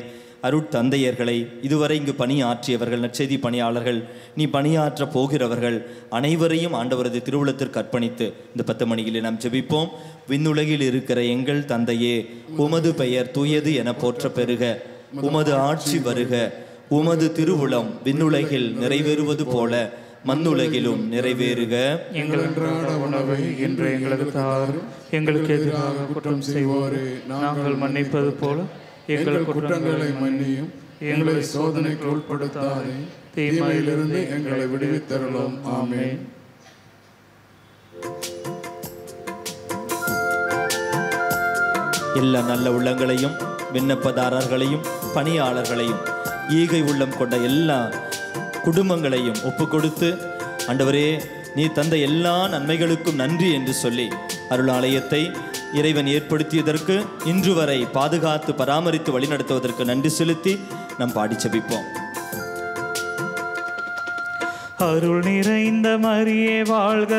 அருட்தந்தையர்களை, இதுவரை இங்கு பணியாற்றியவர்கள், நற்செய்தி பணியாளர்கள், நீ பணியாற்ற போகிறவர்கள் அனைவரையும் ஆண்டவரது திருவுளத்திற்கு அர்ப்பணித்து இந்த 10 மணியிலே நாம் ஜெபிப்போம். விண்ணுலகில் இருக்கிற எங்கள் தந்தையே, உமது பெயர் தூயது என போற்ற பெறுக, உமது ஆட்சி வருக, உமது திருவுளம் விண்ணுலகில் நிறைவேறுவது போல மண்ணுலகிலும் நிறைவேறுக. எங்கள் அன்றாட உணவை இன்று எங்களுக்கு தாரும். எங்களுக்கு எதிராக குற்றம் செய்வோரை நாங்கள் மன்னிப்பது போல எங்கள் குற்றங்களை மன்னியும். எங்களை சோதனைக்கு உட்படுத்தாதே, தீமையிலிருந்து எங்களை விடுவித்தருளும். ஆமென். எல்லா நல்ல உள்ளங்களையும், விண்ணப்பதாரர்களையும், பணியாளர்களையும், ஈகை உள்ளம் கொண்ட எல்லா குடும்பங்களையும் ஒப்புக் கொடுத்து, ஆண்டவரே நீ தந்த எல்லா நன்மைகளுக்கும் நன்றி என்று சொல்லி அருளாலயத்தை இறைவன் ஏற்படுத்தியதற்கு, இன்று வரை பாதுகாத்து பராமரித்து வழிநடத்துவதற்கு நன்றி செலுத்தி நாம் பாடி ஜெபிப்போம். அருள் நிறைந்த மரியே வாழ்க,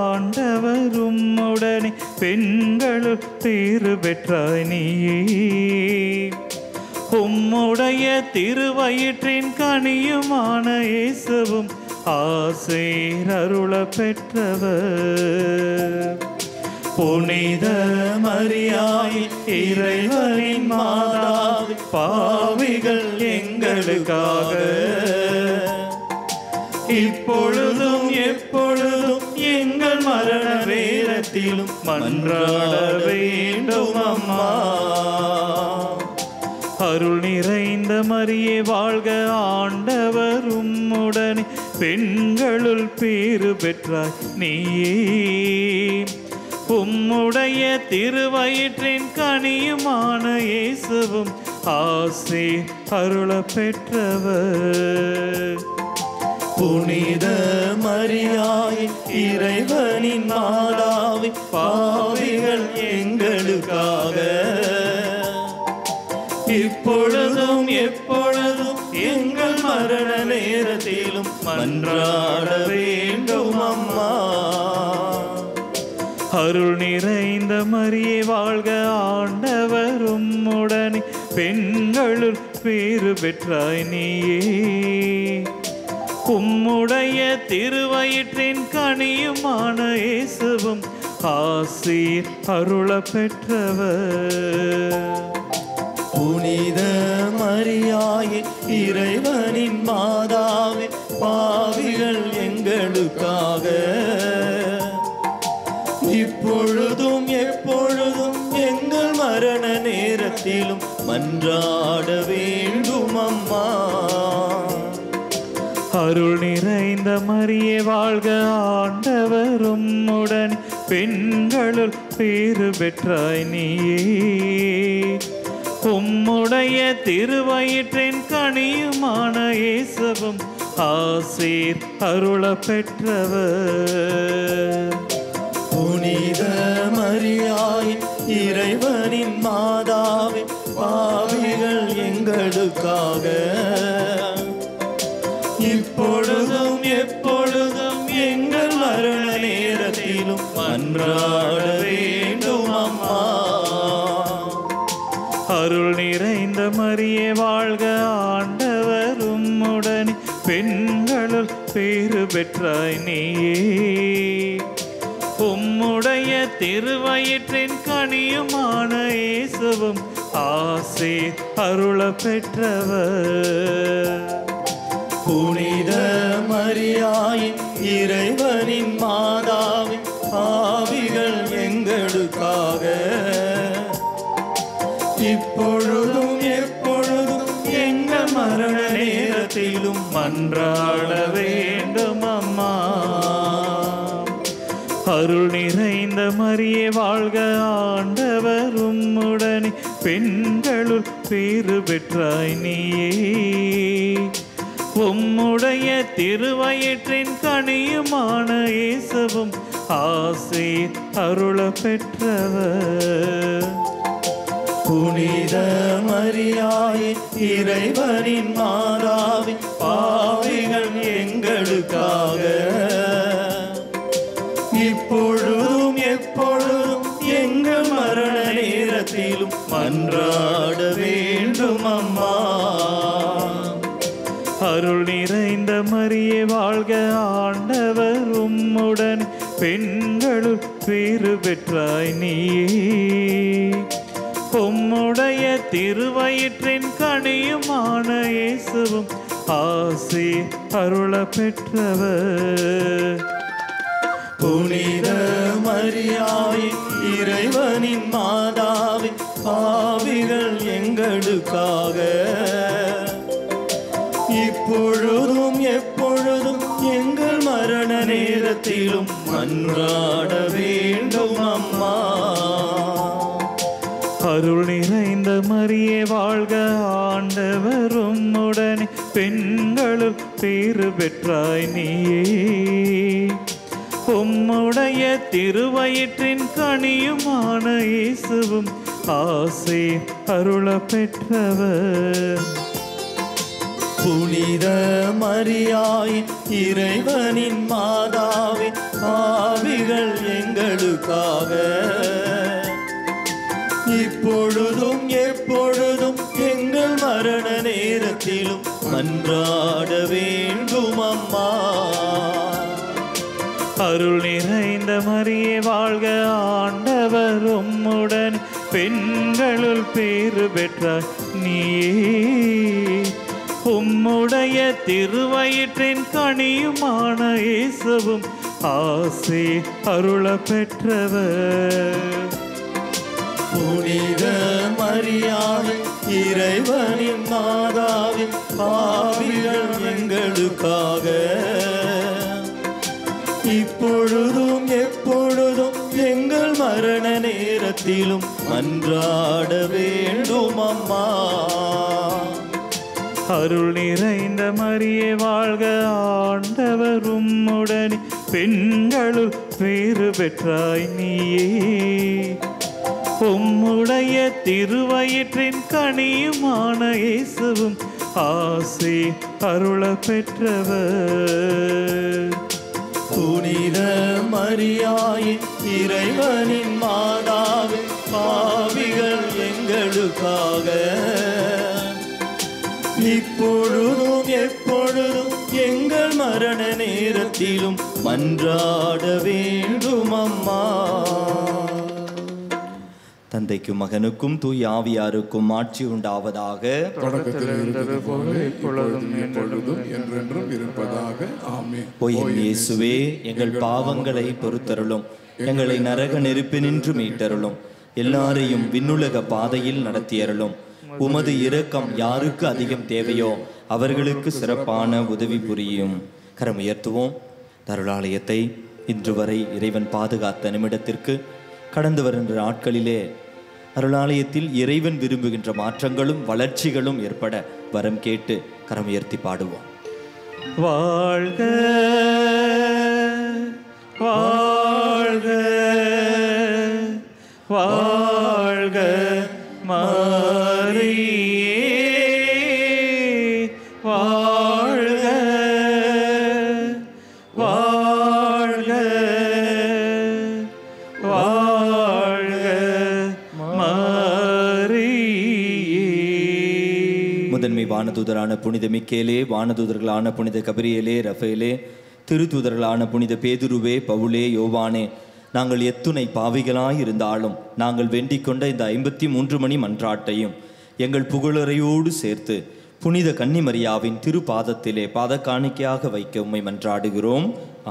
ஆண்டவர் உம்முடனே, பெண்களுள் பேறு பெற்றாய் நீயே. உம்முடைய திருவயிற்றின் கனியுமான இயேசுவும் ஆசீர் அருள பெற்றவர். புனித மரியாய் இறைவனின் மாதாவே, பாவிகள் எங்களுக்காக இப்பொழுதும் எப்பொழுதும் எங்கள் மரண நேரத்திலும் மன்றாட வேண்டும் அம்மா. அருள் நிறைந்த மரியே வாழ்க, ஆண்டவர் உம்முடனே, பெண்களுள் பேறு பெற்றாய் நீயே. உம்முடைய திருவயிற்றின் கனியுமான இயேசுவும் ஆசி அருள பெற்றவர். புனித மரியாயே இறைவனின் மாதாவே, பாவிகள் எங்களுக்காக இப்பொழுதும் எப்பொழுதும் எங்கள் மரண நேரத்திலும் மன்றாட வேண்டும் அம்மா. அருள் நிறைந்த மரியே வாழ்க, ஆண்டவர் உம்முடனே, பெண்களுள் பேறு பெற்றாய் நீயே. உம்முடைய திருவயிற்றின் கனியுமான இயேசுவும் ஆசீர் அருள பெற்றவர். புனித மரியாயே இறைவனின் மாதாவே, பாவிகள் எங்களுக்காக இப்பொழுதும் எப்பொழுதும் எங்கள் மரண நேரத்திலும் மன்றாட வேண்டும் அம்மா. அருள் நிறைந்த மரியே வாழ்க, ஆண்டவர் உம்முடன், பெண்களுள் பேறு பெற்றாய் நீயே. உம்முடைய திருவயிற்றின் கனியுமான இயேசுவும் ஆசீர் அருள பெற்றவர். புனித மரியாயே இறைவனின் மாதாவே, பாவிகள் எங்களுக்காக இப்பொழுதும் எப்பொழுதும் எங்கள் மரண நேரத்திலும் மன்றாட வேண்டும் அம்மா. அருள் நிறைந்த மரியே வாழ்க, ஆண்டவர் உம்முடனே, பெண்களுள் பேறு பெற்றாய் நீயே. உம்முடைய திருவயிற்றின் கனியுமான இயேசுவும் ஆசீர் அருள பெற்றவர். புனித மரியாயே இறைவனின் மாதாவே, பாவிகள் எங்களுக்காக இப்பொழுதும் எப்பொழுதும் எங்கள் மரண நேரத்திலும் மன்றாட வேண்டும் அம்மா. அருள் நிறைந்த மரியே வாழ்க, ஆண்டவர் உம்முடனே, பெண்களுள் பேறு பெற்றாய் நீயே. உம்முடைய திருவயிற்றின் கனியுமான இயேசுவும் ஆசீர் அருள பெற்றவர். புனித மரியாயே இறைவனின் மாதாவே, பாவிகள் எங்களுக்காக இப்பொழுதும் எப்பொழுதும் எங்கள் மரண நேரத்திலும் மன்றாட வேண்டும் அம்மா. அருள் நிறைந்த மரியே வாழ்க, ஆண்டவர் உம்முடன், பெண்களுள் பேறு பெற்றாய் நீயே. உம்முடைய திருவயிற்றின் கனியுமான இயேசுவும் ஆசீர் அருள பெற்றவர். புனித மரியாயே இறைவனின் மாதாவே, பாவிகள் எங்களுக்காக இப்பொழுதும் எப்பொழுதும் எங்கள் மரண நேரத்திலும் மன்றாட வேண்டும் அம்மா. அருள் நிறைந்த மரியே வாழ்க, ஆண்டவர் உம்முடனே, பெண்களுள் பேறு பெற்றாய் நீயே. உம்முடைய திருவயிற்றின் கனியுமான இயேசுவும் ஆசீர் அருள பெற்றவர். புனித மரியாயே இறைவனின் மாதாவே, பாவிகள் எங்களுக்காக இப்பொழுதும் எப்பொழுதும் எங்கள் மரண நேரத்திலும் மன்றாட வேண்டும் அம்மா. அருள் நிறைந்த மரியே வாழ்க, ஆண்டவர் உம்முடன், பெண்களுள் பேறு பெற்றாய் நீயே. உம்முடைய திருவயிற்றின் கனியுமான இயேசுவும் ஆசீர் அருள பெற்றவர். புனித மரியாயே இறைவனின் மாதாவின் பாவிகள் எங்களுக்காக இப்பொழுதும் எப்பொழுதும் எங்கள் மரண நேரத்திலும் மன்றாட வேண்டும் அம்மா. அருள் நிறைந்த மரியே வாழ்க, ஆண்டவர் உம்முடனே, பெண்களுள் பேறு பெற்றாய் நீயே. உம்முடைய திருவயிற்றின் கனியுமான இயேசுவும் ஆசி அருள பெற்றவர். புனித மரியாயின் இறைவனின் மாதாவே, பாவிகள் எங்களுக்காக இப்பொழுதும் எப்பொழுதும் எங்கள் மரண நேரத்திலும் மன்றாட வேண்டும் அம்மா. தந்தைக்கும் மகனுக்கும் தூய ஆவியாருக்கும் ஆட்சி உண்டாவதாக. தொடக்கத்தில் இருந்தது போல இப்பொழுதும் எப்பொழுதும் என்றென்றும் இருப்பதாக. ஆமென். ஓ இயேசுவே, எங்கள் பாவங்களை பொறுத்தருளும், எங்களை நரக நெருப்பினின்று மீட்டருளும், எல்லாரையும் விண்ணுலக பாதையில் நடத்தியருளும். உமது இரக்கம் யாருக்கு அதிகம் தேவையோ அவர்களுக்கு சிறப்பான உதவி புரியும். கரம் உயர்த்துவோம். தருளாலயத்தை இன்று வரை இறைவன் பாதுகாத்த நிமிடத்திற்கு கடந்து வருகின்ற நாட்களிலே அருளாலயத்தில் இறைவன் விரும்புகின்ற மாற்றங்களும் வளர்ச்சிகளும் ஏற்பட வரம் கேட்டு கரம் உயர்த்தி பாடுவோம். வாழ்க வாழ்க வாழ்க மரியே, வாழ்க வாழ்க வாழ்க மரியே. முதன்மை வானதூதரான புனித மிக்கேலே, வானதூதர்களான புனித கபிரியேலே, ரஃபேலே, திருத்தூதர்களான புனித பேதுருவே, பவுலே, யோவானே, நாங்கள் எத்துணை பாவிகளாய் இருந்தாலும் நாங்கள் வேண்டிக் கொண்ட இந்த 53 மணி மன்றாட்டையும் எங்கள் புகழறையோடு சேர்த்து புனித கன்னிமரியாவின் திருப்பாதத்திலே பாதக்காணிக்கையாக வைக்க உம்மை மன்றாடுகிறோம்.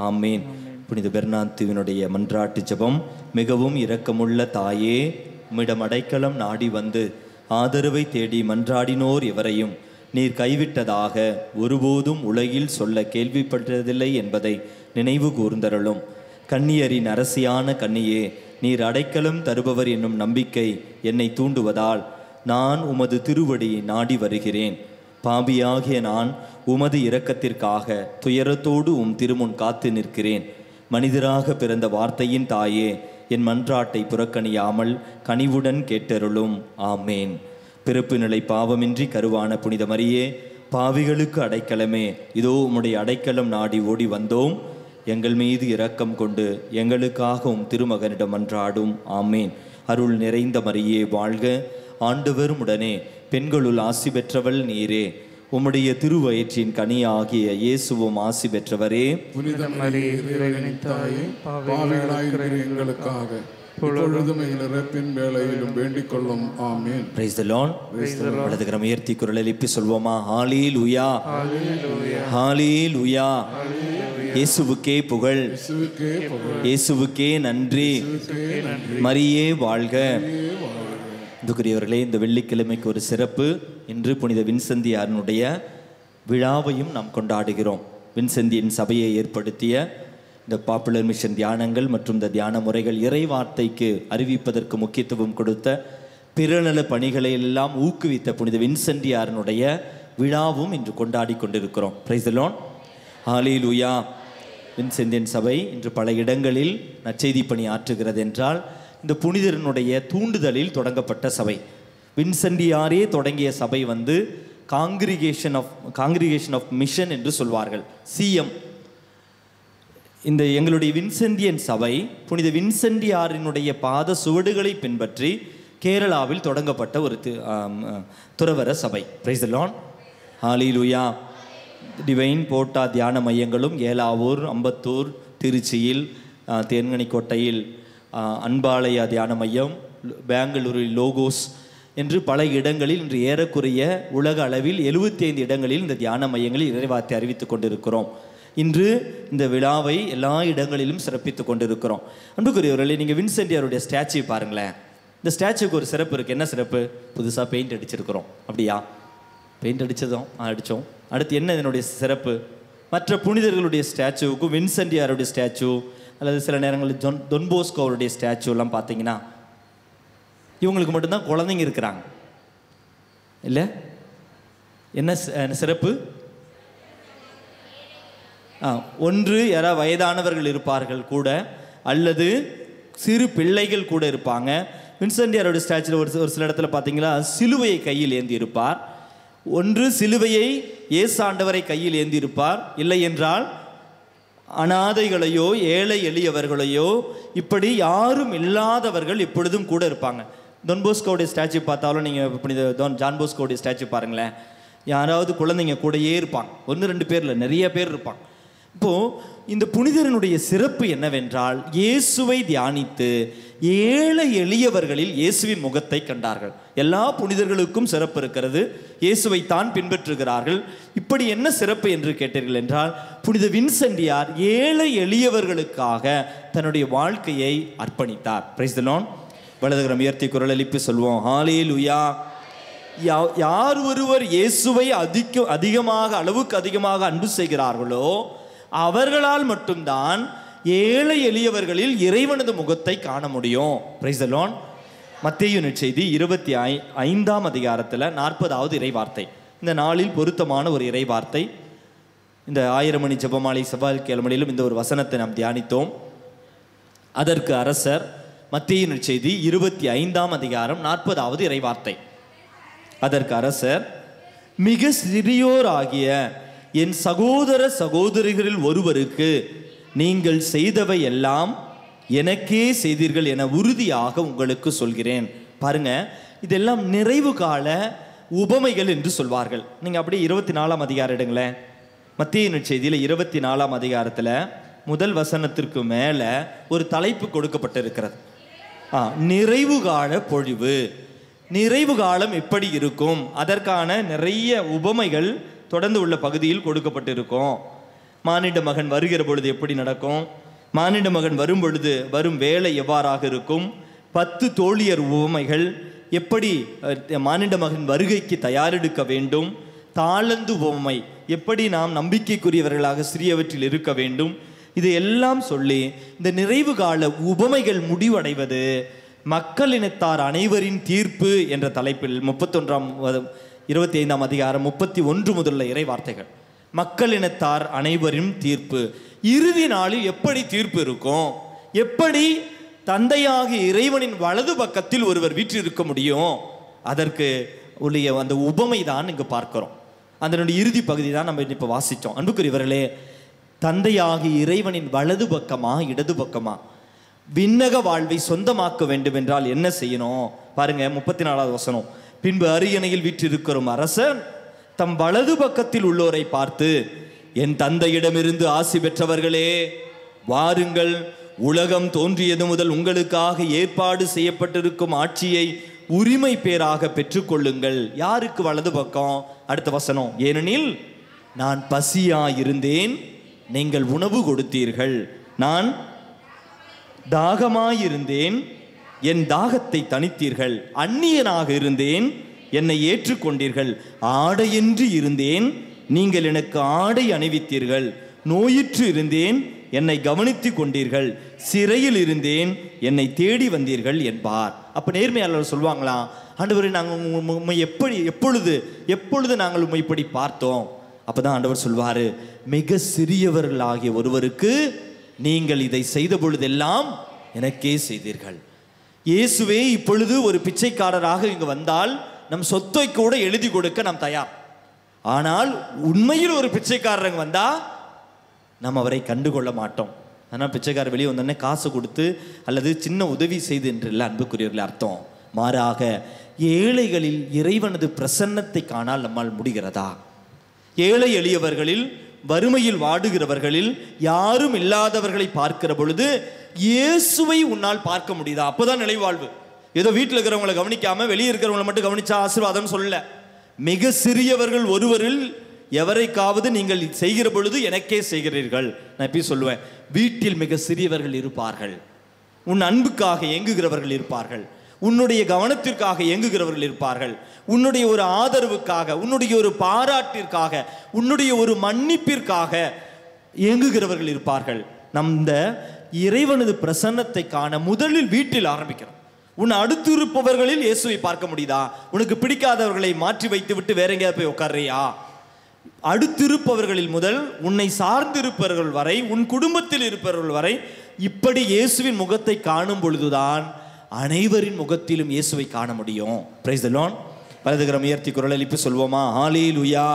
ஆமேன். புனித பெர்னாந்துவினுடைய மன்றாட்டு ஜெபம். மிகவும் இரக்கமுள்ள தாயே, உம்மிடம் அடைக்கலம் நாடி வந்து ஆதரவை தேடி மன்றாடினோர் எவரையும் நீர் கைவிட்டதாக ஒருபோதும் உலகில் சொல்ல கேள்விப்பட்டதில்லை என்பதை நினைவு கூர்ந்தருளும். கன்னியரின் அரசியான கன்னியே, நீர் அடைக்கலம் தருபவர் என்னும் நம்பிக்கை என்னை தூண்டுவதால் நான் உமது திருவடி நாடி வருகிறேன். பாபியாகிய நான் உமது இரக்கத்திற்காக துயரத்தோடு உம் திருமுன் காத்து நிற்கிறேன். மனிதராக பிறந்த வார்த்தையின் தாயே, என் மன்றாட்டை புறக்கணியாமல் கனிவுடன் கேட்டருளும். ஆமேன். பிறப்பு நிலை பாவமின்றி கருவான புனித மரியே, பாவிகளுக்கு அடைக்கலமே, இதோ உம்முடைய அடைக்கலம் நாடி ஓடி வந்தோம். எங்கள் மீது இரக்கம் கொண்டு எங்களுக்காக உம் திருமகனிடம் மன்றாடும். ஆமேன். அருள் நிறைந்த மரியே வாழ்க, ஆண்டவர் உடனே, பெண்களுள் ஆசி பெற்றவள் நீரே. உம்முடைய திருவயிற்றின் கனியாகிய இயேசுவும் ஆசி பெற்றவரே. புனித மரியே, இறைவனின் தாயே, பாவிகளாயிருக்கிற எங்களுக்காக இப்பொழுதும் எங்கள் இறப்பின் வேளையிலும் வேண்டிக் கொள்ளும். ஆமேன். Price the Lord. வலதுகரம் உயர்த்தி குரல் எழுப்பி சொல்வோமா? ஹalleluya, ஹalleluya. இயேசுவுக்கே புகழ், இயேசுவுக்கே நன்றி. மரியே வாழ்க. துக்குரியவர்களே, இந்த வெள்ளிக்கிழமைக்கு ஒரு சிறப்பு. இன்று புனித வின்செந்தியாரனுடைய விழாவையும் நாம் கொண்டாடுகிறோம். வின்செந்தியின் சபையை ஏற்படுத்திய இந்த பாப்புலர் மிஷன் தியானங்கள் மற்றும் இந்த தியான முறைகள் இறை வார்த்தைக்கு அறிவிப்பதற்கு முக்கியத்துவம் கொடுத்த பிறநல பணிகளை எல்லாம் ஊக்குவித்த புனித வின்செண்டியாரனுடைய விழாவும் இன்று கொண்டாடி கொண்டிருக்கிறோம். Price the Lord. ஹalleluya. வின்செந்தியன் சபை இன்று பல இடங்களில் நற்செய்தி பணி ஆற்றுகிறது என்றால் இந்த புனிதரனுடைய தூண்டுதலில் தொடங்கப்பட்ட சபை. வின்செண்டியாரே தொடங்கிய சபை காங்கிரிகேஷன் ஆஃப் மிஷன் என்று சொல்வார்கள், சிஎம். இந்த எங்களுடைய வின்செந்தியன் சபை புனித வின்செண்டியாரினுடைய பாத சுவடுகளை பின்பற்றி கேரளாவில் தொடங்கப்பட்ட ஒரு துறவர சபை. Price the Lord. Hallelujah. Divine போட்டா தியான மையங்களும் ஏலாவூர், அம்பத்தூர், திருச்சியில், தேன்கனிக்கோட்டையில் அன்பாலயா தியான மையம், பெங்களூரில் லோகோஸ் என்று பல இடங்களில் இன்று ஏறக்குறைய உலக அளவில் 75 இடங்களில் இந்த தியான மையங்களில் இறைவார்த்தை அறிவித்துக் கொண்டிருக்கிறோம். இன்று இந்த விழாவை எல்லா இடங்களிலும் சிறப்பித்து கொண்டிருக்கிறோம். அன்புக்குரியவர்களே, நீங்கள் வின்செண்டியாருடைய ஸ்டாச்சு பாருங்களேன். இந்த ஸ்டாச்சுக்கு ஒரு சிறப்பு இருக்குது. என்ன சிறப்பு? புதுசாக பெயிண்ட் அடிச்சிருக்கிறோம். அப்படியா? பெயிண்ட் அடித்தோம். அடுத்து என்ன இதனுடைய சிறப்பு? மற்ற புனிதர்களுடைய ஸ்டாச்சுவுக்கும் வின்சென்டியாருடைய ஸ்டாச்சு அல்லது சில நேரங்களில் டொன் போஸ்கோ அவருடைய ஸ்டாச்சு எல்லாம் பார்த்தீங்கன்னா இவங்களுக்கு மட்டும்தான் குழந்தைங்க இருக்கிறாங்க இல்லை? என்ன சிறப்பு? ஒன்று யாராவது வயதானவர்கள் இருப்பார்கள் கூட, அல்லது சிறு பிள்ளைகள் கூட இருப்பாங்க. வின்சென்டியாருடைய ஸ்டாச்சுவில் ஒரு சில இடத்துல பார்த்தீங்களா சிலுவையை கையில் ஏந்தி இருப்பார். ஒன்று சிலுவையை இயேசாண்டவரை கையில் ஏந்தி இருப்பார், இல்லை என்றால் அனாதைகளையோ ஏழை எளியவர்களையோ இப்படி யாரும் இல்லாதவர்கள் எப்பொழுதும் கூட இருப்பாங்க. டொன் போஸ்கோடைய ஸ்டாச்சு பார்த்தாலும் நீங்கள் ஜான் போஸ்கோடைய ஸ்டாச்சு பாருங்களேன், யாராவது குழந்தைங்க கூடயே இருப்பாங்க. 1-2 பேர் இல்லை, நிறைய பேர் இருப்பாங்க. இப்போது இந்த புனிதரனுடைய சிறப்பு என்னவென்றால், இயேசுவை தியானித்து ஏழை எளியவர்களில் இயேசுவின் முகத்தை கண்டார்கள். எல்லா புனிதர்களுக்கும் சிறப்பு இருக்கிறது, இயேசுவை தான் பின்பற்றுகிறார்கள். இப்படி என்ன சிறப்பு என்று கேட்டீர்கள் என்றால், புனித வின்சென்டியார் ஏழை எளியவர்களுக்காக தன்னுடைய வாழ்க்கையை அர்ப்பணித்தார். Price the Lord. வலதுகரம் உயர்த்தி குரல் எழுப்பி சொல்வோம், ஹல்லேலூயா. யார் ஒருவர் இயேசுவை அளவுக்கு அதிகமாக அன்பு செய்கிறார்களோ அவர்களால் மட்டும்தான் ஏழை எளியவர்களில் இறைவனது முகத்தை காண முடியும். Price the Lord. மத்தேயு நற்செய்தி 25ஆம் அதிகாரத்தில் 40வது இறைவார்த்தை, இந்த நாளில் பொருத்தமான ஒரு இறைவார்த்தை. இந்த 1000 மணி ஜெபமாலை செவ்வாய் கிழமையிலும் இந்த ஒரு வசனத்தை நாம் தியானித்தோம். அதற்கு அரசர், மத்தேயு நற்செய்தி 25ஆம் அதிகாரம் 40வது இறைவார்த்தை. அதற்கு அரசர், மிக சிறியோராகிய என் சகோதர சகோதரிகளில் ஒருவருக்கு நீங்கள் செய்தவை எல்லாம் எனக்கே செய்தீர்கள் என உறுதியாக உங்களுக்கு சொல்கிறேன். பாருங்க, இதெல்லாம் நிறைவு கால உபமைகள் என்று சொல்வார்கள். நீங்க அப்படியே 24ஆம் அதிகாரம் எடுங்களேன். மத்தேயு நற்செய்தியில் 24ஆம் அதிகாரத்தில் முதல் வசனத்திற்கு மேலே ஒரு தலைப்பு கொடுக்கப்பட்டிருக்கிறது. நிறைவு கால பொழிவு. நிறைவு காலம் எப்படி இருக்கும், அதற்கான நிறைய உபமைகள் தொடர்ந்து உள்ள பகுதியில் கொடுக்கப்பட்டிருக்கும். மானிட மகன் வருகிற பொழுது எப்படி நடக்கும், மானிட மகன் வரும் பொழுது வரும் வேலை எவ்வாறாக இருக்கும், 10 தோழியர் உவமைகள், எப்படி மானிட மகன் வருகைக்கு தயாரெடுக்க வேண்டும், தாளந்து உவமை, எப்படி நாம் நம்பிக்கைக்குரியவர்களாக சிறியவற்றில் இருக்க வேண்டும், இது எல்லாம் சொல்லி இந்த நிறைவு கால உபமைகள் முடிவடைவது மக்களினத்தார் அனைவரின் தீர்ப்பு என்ற தலைப்பில் 25ஆம் அதிகாரம் 31 முதல்ல இறை வார்த்தைகள். மக்களினத்தார் அனைவரின் தீர்ப்பு. இறுதி நாளில் எப்படி தீர்ப்பு இருக்கும், எப்படி தந்தையாகிய இறைவனின் வலது பக்கத்தில் ஒருவர் வீற்றிருக்க முடியும், அதற்கு உள்ள அந்த உபமை தான் இங்கு பார்க்கிறோம். அதனுடைய இறுதி பகுதி தான் நம்ம இப்போ வாசித்தோம். அன்புக்குரியவர்களே, தந்தையாகிய இறைவனின் வலது பக்கமா இடது பக்கமா? விண்ணக வாழ்வை சொந்தமாக்க வேண்டும் என்றால் என்ன செய்யணும் பாருங்க, 34வது வசனம். பின்பு அரியணையில் வீற்றிருக்கிற அரசர் தம் வலது பக்கத்தில் உள்ளோரை பார்த்து, என் தந்தையிடமிருந்து ஆசி பெற்றவர்களே, வாருங்கள், உலகம் தோன்றியது முதல் உங்களுக்காக ஏற்பாடு செய்யப்பட்டிருக்கும் ஆட்சியை உரிமை பேராக பெற்றுக்கொள்ளுங்கள். யாருக்கு வலது பக்கம்? அடுத்த வசனம், ஏனெனில் நான் பசியாயிருந்தேன், நீங்கள் உணவு கொடுத்தீர்கள், நான் தாகமாயிருந்தேன், என் தாகத்தை தணித்தீர்கள், அந்நியனாக இருந்தேன், என்னை ஏற்றுக்கொண்டீர்கள், ஆடையின்றி இருந்தேன், நீங்கள் எனக்கு ஆடை அணிவித்தீர்கள், நோயுற்று இருந்தேன், என்னை கவனித்து கொண்டீர்கள், சிறையில் இருந்தேன், என்னை தேடி வந்தீர்கள் என்பார். அப்போ நேர்மையாளர் சொல்லுவாங்களாம், ஆண்டவரே, நாங்கள் உண்மை எப்பொழுது நாங்கள் உண்மை இப்படி பார்த்தோம்? அப்போதான் ஆண்டவர் சொல்வார், மிக சிறியவர்களாகிய ஒருவருக்கு நீங்கள் இதை செய்த பொழுதெல்லாம் எனக்கே செய்தீர்கள். இயேசுவே இப்பொழுது ஒரு பிச்சைக்காரராக இங்கு வந்தால் நம் சொத்தை கூட எழுதி கொடுக்க நாம் தயார். ஆனால் உண்மையில் ஒரு பிச்சைக்காரங்க வந்தா நாம் அவரை கண்டுகொள்ள மாட்டோம். ஆனால் பிச்சைக்காரர் வெளியே வந்தோடனே காசு கொடுத்து அல்லது சின்ன உதவி செய்து என்று இல்லை அன்புக்குரியவர்கள் அர்த்தம். மாறாக ஏழைகளில் இறைவனது பிரசன்னத்தை காணால் நம்மால் முடிகிறதா? ஏழை எளியவர்களில், வறுமையில் வாடுகிறவர்களில், யாரும் இல்லாதவர்களை பார்க்கிற பொழுது இயேசுவை உன்னால் பார்க்க முடியுதா? அப்போதான் நிலைவாழ்வு. ஏதோ வீட்டில் இருக்கிறவங்களை கவனிக்காம வெளியே இருக்கிறவங்களை மட்டும் கவனிச்சா ஆசீர்வாதம் சொல்லல. மிக சிறியவர்கள் ஒருவரில் எவரைக்காவது நீங்கள் செய்கிற பொழுது எனக்கே செய்கிறீர்கள். நான் எப்படி சொல்லுவேன், வீட்டில் மிக சிறியவர்கள் இருப்பார்கள், உன் அன்புக்காக ஏங்குகிறவர்கள் இருப்பார்கள், உன்னுடைய கவனத்திற்காக இயங்குகிறவர்கள் இருப்பார்கள். உன்னுடைய ஒரு ஆதரவுக்காக, உன்னுடைய ஒரு பாராட்டிற்காக, உன்னுடைய ஒரு மன்னிப்பிற்காக இயங்குகிறவர்கள் இருப்பார்கள். இந்த இறைவனது பிரசன்னத்தை காண முதலில் வீட்டில் ஆரம்பிக்கிறோம். உன் அடுத்து இருப்பவர்களில் இயேசுவை பார்க்க முடியுதா? உனக்கு பிடிக்காதவர்களை மாற்றி வைத்து விட்டு வேற எங்கேயாவது போய் உட்கார்றியா? அடுத்திருப்பவர்களில் முதல் உன்னை சார்ந்திருப்பவர்கள் வரை, உன் குடும்பத்தில் இருப்பவர்கள் வரை இப்படி இயேசுவின் முகத்தை காணும் பொழுதுதான் அனைவரின் முகத்திலும் இயேசுவை காண முடியும். Price the Lord. வலதுகரம் உயர்த்தி குரல் எழுப்பி சொல்வோமா? ஹல்லேலூயா.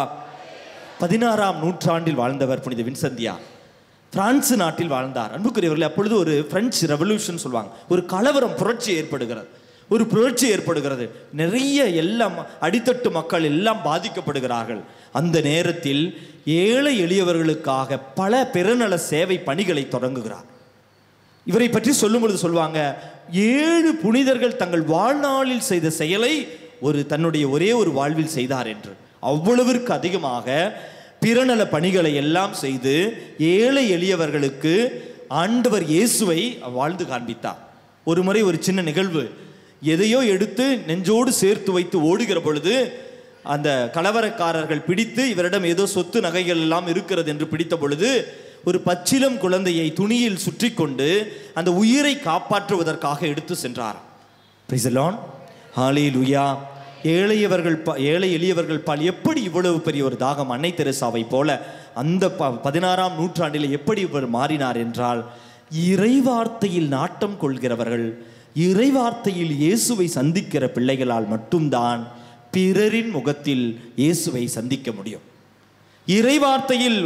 16ஆம் நூற்றாண்டில் வாழ்ந்தவர் புனித வின்சென்டியா. பிரான்ஸ் நாட்டில் வாழ்ந்தார். அன்புக்குரியவர்களே, அப்பொழுது ஒரு பிரெஞ்சு ரெவல்யூஷன் சொல்லுவாங்க, ஒரு கலவரம், புரட்சி ஏற்படுகிறது. ஒரு புரட்சி ஏற்படுகிறது. நிறைய எல்லாம் அடித்தட்டு மக்கள் எல்லாம் பாதிக்கப்படுகிறார்கள். அந்த நேரத்தில் ஏழை எளியவர்களுக்காக பல பிறநல சேவை பணிகளை தொடங்குகிறார். இவரை பற்றி சொல்லும் பொழுது சொல்லுவாங்க, 7 புனிதர்கள் தங்கள் வாழ்நாளில் செய்த செயலை தன்னுடைய ஒரே ஒரு வாழ்வில் செய்தார் என்று. அவ்வளவிற்கு அதிகமாக பிறநல பணிகளை எல்லாம் செய்து ஏழை எளியவர்களுக்கு ஆண்டவர் இயேசுவை வாழ்ந்து காண்பித்தார். ஒரு முறை ஒரு சின்ன நிகழ்வு, எதையோ எடுத்து நெஞ்சோடு சேர்த்து வைத்து ஓடுகிற பொழுது அந்த கலவரக்காரர்கள் பிடித்து இவரிடம் ஏதோ சொத்து நகைகள் எல்லாம் இருக்கிறது என்று பிடித்த பொழுது ஒரு பச்சிலம் குழந்தையை துணியில் சுற்றி கொண்டு அந்த உயிரை காப்பாற்றுவதற்காக எடுத்து சென்றார். Praise the Lord. ஹல்லேலூயா. ஏழை எளியவர்கள் பால் எப்படி இவ்வளவு பெரிய ஒரு தாகம், அன்னை தெரேசாவை போல அந்த 16ஆம் நூற்றாண்டில் எப்படி இவர் மாறினார் என்றால், இறைவார்த்தையில் நாட்டம் கொள்கிறவர்கள், இறைவார்த்தையில் இயேசுவை சந்திக்கிற பிள்ளைகளால் மட்டும்தான் பிறரின் முகத்தில் இயேசுவை சந்திக்க முடியும். இறைவார்த்தையில்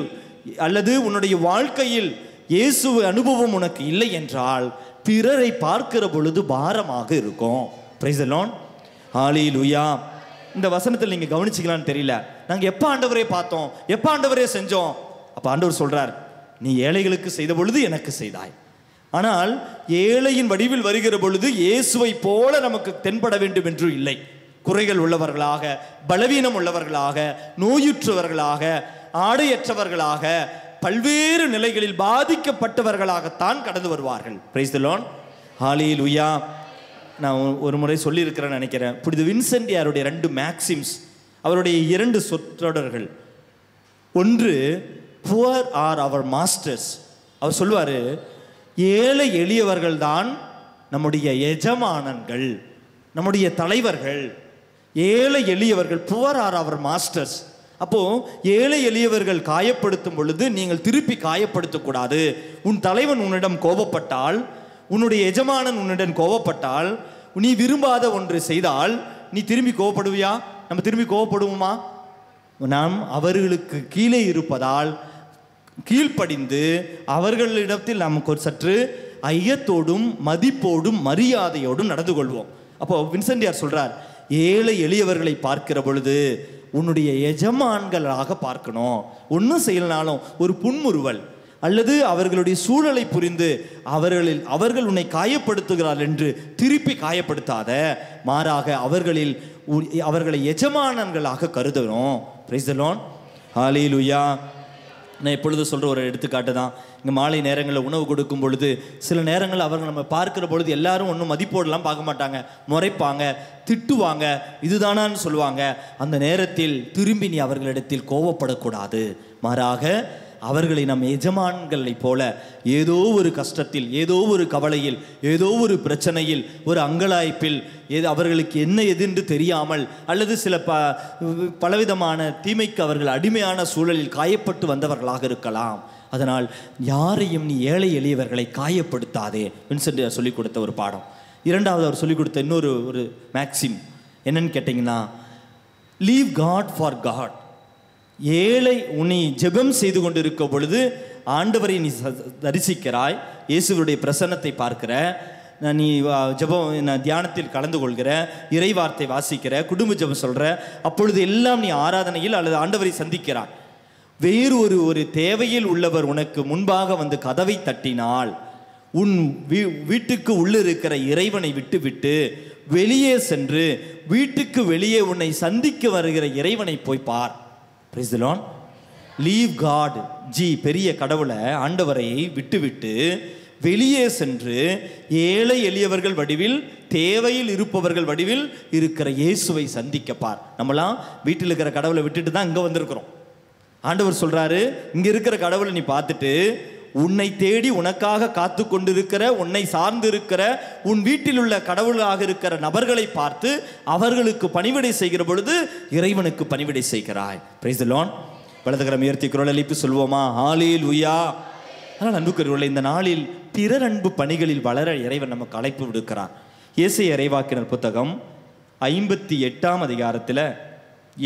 அல்லது உன்னுடைய வாழ்க்கையில் இயேசு அனுபவம் உனக்கு இல்லை என்றால் பிறரை பார்க்கிற பொழுது பாரமாக இருக்கும். Praise the Lord. ஹல்லேலூயா. இந்த வசனத்தில் நீங்க கவனிச்சிக்கலான்னு தெரியல, நாங்க எப்ப ஆண்டவரே பார்த்தோம், எப்ப ஆண்டவரே செஞ்சோம்? அப்ப ஆண்டவர் சொல்றார், நீ ஏழைகளுக்கு செய்த பொழுது எனக்கு செய்தாய். ஆனால் ஏழையின் வடிவில் வருகிற பொழுது இயேசுவை போல நமக்கு தென்பட வேண்டும் என்று இல்லை. குறைகள் உள்ளவர்களாக, பலவீனம் உள்ளவர்களாக, நோயுற்றவர்களாக, ஆடையற்றவர்களாக, பல்வேறு நிலைகளில் பாதிக்கப்பட்டவர்களாகத்தான் கடந்து வருவார்கள். Praise the Lord. ஹல்லேலூயா. நான் ஒரு முறை சொல்லியிருக்கிறேன்னு நினைக்கிறேன், புனித வின்சென்டியாருடைய 2 மேக்சிம்ஸ், அவருடைய 2 சொற்றொடர்கள். ஒன்று, புவர் ஆர் அவர் மாஸ்டர்ஸ். அவர் சொல்லுவார், ஏழை எளியவர்கள் தான் நம்முடைய எஜமானன்கள், நம்முடைய தலைவர்கள். ஏழை எளியவர்கள், புவர் ஆர் அவர் மாஸ்டர்ஸ். அப்போ ஏழை எளியவர்கள் காயப்படுத்தும் பொழுது நீங்கள் திருப்பி காயப்படுத்தக்கூடாது. உன் தலைவன் உன்னிடம் கோபப்பட்டால், உன்னுடைய எஜமானன் உன்னிடம் கோபப்பட்டால், நீ விரும்பாத ஒன்று செய்தால் நீ திரும்பி கோபப்படுவியா? நம்ம திரும்பி கோபப்படுவோமா? நாம் அவர்களுக்கு கீழே இருப்பதால் கீழ்ப்படிந்து அவர்களிடத்தில் நமக்கு ஒரு சற்று ஐயத்தோடும் மதிப்போடும் மரியாதையோடும் நடந்து கொள்வோம். அப்போ வின்சென்டியார் சொல்றார், ஏழை எளியவர்களை பார்க்கிற பொழுது உன்னுடைய எஜமான்களாக பார்க்கணும். ஒன்றும் செய்யலனாலும் ஒரு புன்முறுவல் அல்லது அவர்களுடைய சூழலை புரிந்து அவர்கள் உன்னை காயப்படுத்துகிறார் என்று திருப்பி காயப்படுத்தாத, மாறாக அவர்களை எஜமானன்களாக கருதணும். Price the Lord. ஹல்லேலூயா. நான் எப்பொழுது சொல்கிற ஒரு எடுத்துக்காட்டு தான், இங்கே மாலை நேரங்களில் உணவு கொடுக்கும் பொழுது சில நேரங்களில் அவர்கள் நம்ம பார்க்கிற பொழுது எல்லாரும் ஒன்றும் மதிப்போடலாம் பார்க்க மாட்டாங்க, முறைப்பாங்க, திட்டுவாங்க, இதுதானான்னு சொல்லுவாங்க. அந்த நேரத்தில் திரும்பி நீ அவர்களிடத்தில் கோபப்படக்கூடாது. மாறாக அவர்களை நம் எஜமான்களை போல ஏதோ ஒரு கஷ்டத்தில், ஏதோ ஒரு கவலையில், ஏதோ ஒரு பிரச்சனையில், ஒரு அங்கலாய்ப்பில், அவர்களுக்கு என்ன எதென்று தெரியாமல் அல்லது சில பலவிதமான தீமைக்கு அவர்கள் அடிமையான சூழலில் காயப்பட்டு வந்தவர்களாக இருக்கலாம். அதனால் யாரையும் நீ ஏழை எளியவர்களை காயப்படுத்தாதே. வின்சென்ட் சொல்லிக் கொடுத்த ஒரு பாடம். இரண்டாவது அவர் சொல்லிக் கொடுத்த இன்னொரு மேக்சிம் என்னன்னு கேட்டிங்கன்னா, லீவ் காட் ஃபார் காட். ஏழை உன்னை ஜெபம் செய்து கொண்டிருக்க பொழுது ஆண்டவரை நீ தரிசிக்கிறாய், இயேசுவுடைய பிரசன்னத்தை பார்க்கிற, நீ ஜெபம் தியானத்தில் கலந்து கொள்கிற, இறைவார்த்தை வாசிக்கிற, குடும்ப ஜெபம் சொல்கிற, அப்பொழுது எல்லாம் நீ ஆராதனையில் அல்லது ஆண்டவரை சந்திக்கிறாய். வேறு ஒரு தேவையில் உள்ளவர் உனக்கு முன்பாக வந்து கதவை தட்டினால் உன் வீட்டுக்கு உள்ளிருக்கிற இறைவனை விட்டு வெளியே சென்று வீட்டுக்கு வெளியே உன்னை சந்திக்க வருகிற இறைவனை போய் பார். Praise the Lord. Live God, பெரிய கடவுளை, ஆண்டவரை விட்டு வெளியே சென்று ஏழை எளியவர்கள் வடிவில் தேவையில் இருப்பவர்கள் வடிவில் இருக்கிற இயேசுவை சந்திக்கப்பார். நம்மளாம் வீட்டில் இருக்கிற கடவுளை விட்டுட்டு தான் இங்கே வந்திருக்கிறோம். ஆண்டவர் சொல்றாரு, இங்க இருக்கிற கடவுளை நீ பார்த்துட்டு உன்னை தேடி உனக்காக காத்து கொண்டிருக்கிற, உன்னை சார்ந்து இருக்கிற, உன் வீட்டில் உள்ள கடவுளாக இருக்கிற நபர்களை பார்த்து அவர்களுக்கு பணிவிடை செய்கிற பொழுது இறைவனுக்கு பணிவிடை செய்கிறாய். Price the Lord. வலதுகரம் உயர்த்தி குரல் எழுப்பி சொல்வோமா? ஹல்லேலூயா. ஆனால் அன்புக்குரியவர்களே, இந்த நாளில் பிறர் அன்பு பணிகளில் வளர இறைவன் நமக்கு அழைப்பு விடுக்கிறார். ஏசாயா இறைவாக்கினர் புத்தகம் 58ஆம் அதிகாரத்தில்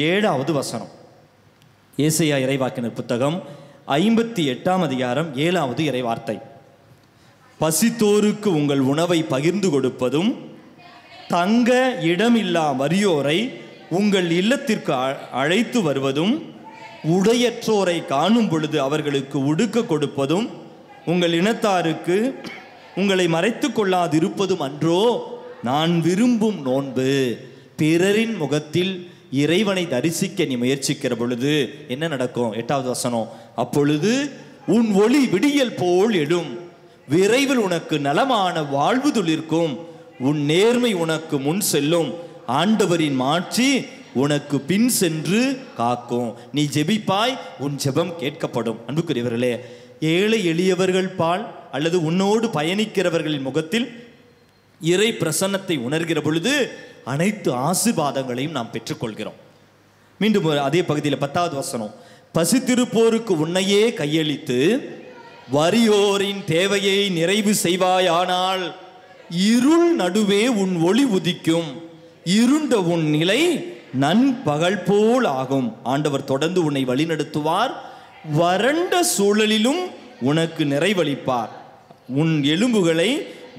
7வது வசனம். ஏசாயா இறைவாக்கினர் புத்தகம் 58ஆம் அதிகாரம் 7வது இறைவார்த்தை. பசித்தோருக்கு உங்கள் உணவை பகிர்ந்து கொடுப்பதும், தங்க இடமில்லா வறியோரை உங்கள் இல்லத்திற்கு அழைத்து வருவதும், உடையற்றோரை காணும் பொழுது அவர்களுக்கு உடுக்க கொடுப்பதும், உங்கள் இனத்தாருக்கு உங்களை மறைத்து கொள்ளாதிருப்பதும் அன்றோ நான் விரும்பும் நோன்பு. பிறரின் முகத்தில் இறைவனை தரிசிக்க நீ முயற்சிக்கிற பொழுது என்ன நடக்கும்? 8வது வசனம். அப்பொழுது உன் ஒளி விடியல் போல் எழும், விரைவில் உனக்கு நலமான வாழ்வு துளிர்க்கும், உன் நேர்மை உனக்கு முன் செல்லும், ஆண்டவரின் மாட்சி உனக்கு பின் சென்று காக்கும். நீ ஜெபிப்பாய், உன் ஜெபம் கேட்கப்படும். அன்புக்குரியவர்களே, ஏழை எளியவர்கள் பால் அல்லது உன்னோடு பயணிக்கிறவர்களின் முகத்தில் இறை பிரசன்னத்தை உணர்கிற பொழுது அனைத்து ஆசீர்வாதங்களையும் நாம் பெற்றுக்கொள்கிறோம். மீண்டும் அதே பகுதியில் 10வது வசனம். பசித்திருப்போருக்கு உன்னையே கையளித்து வறியோரின் தேவையை நிறைவு செய்வாயானால் இருள் நடுவே உன் ஒளி உதிக்கும், இருண்ட உன் நிலை நண்பகல் போல் ஆகும். ஆண்டவர் தொடர்ந்து உன்னை வழிநடத்துவார், வறண்ட சூழலிலும் உனக்கு நிறைவளிப்பார், உன் எலும்புகளை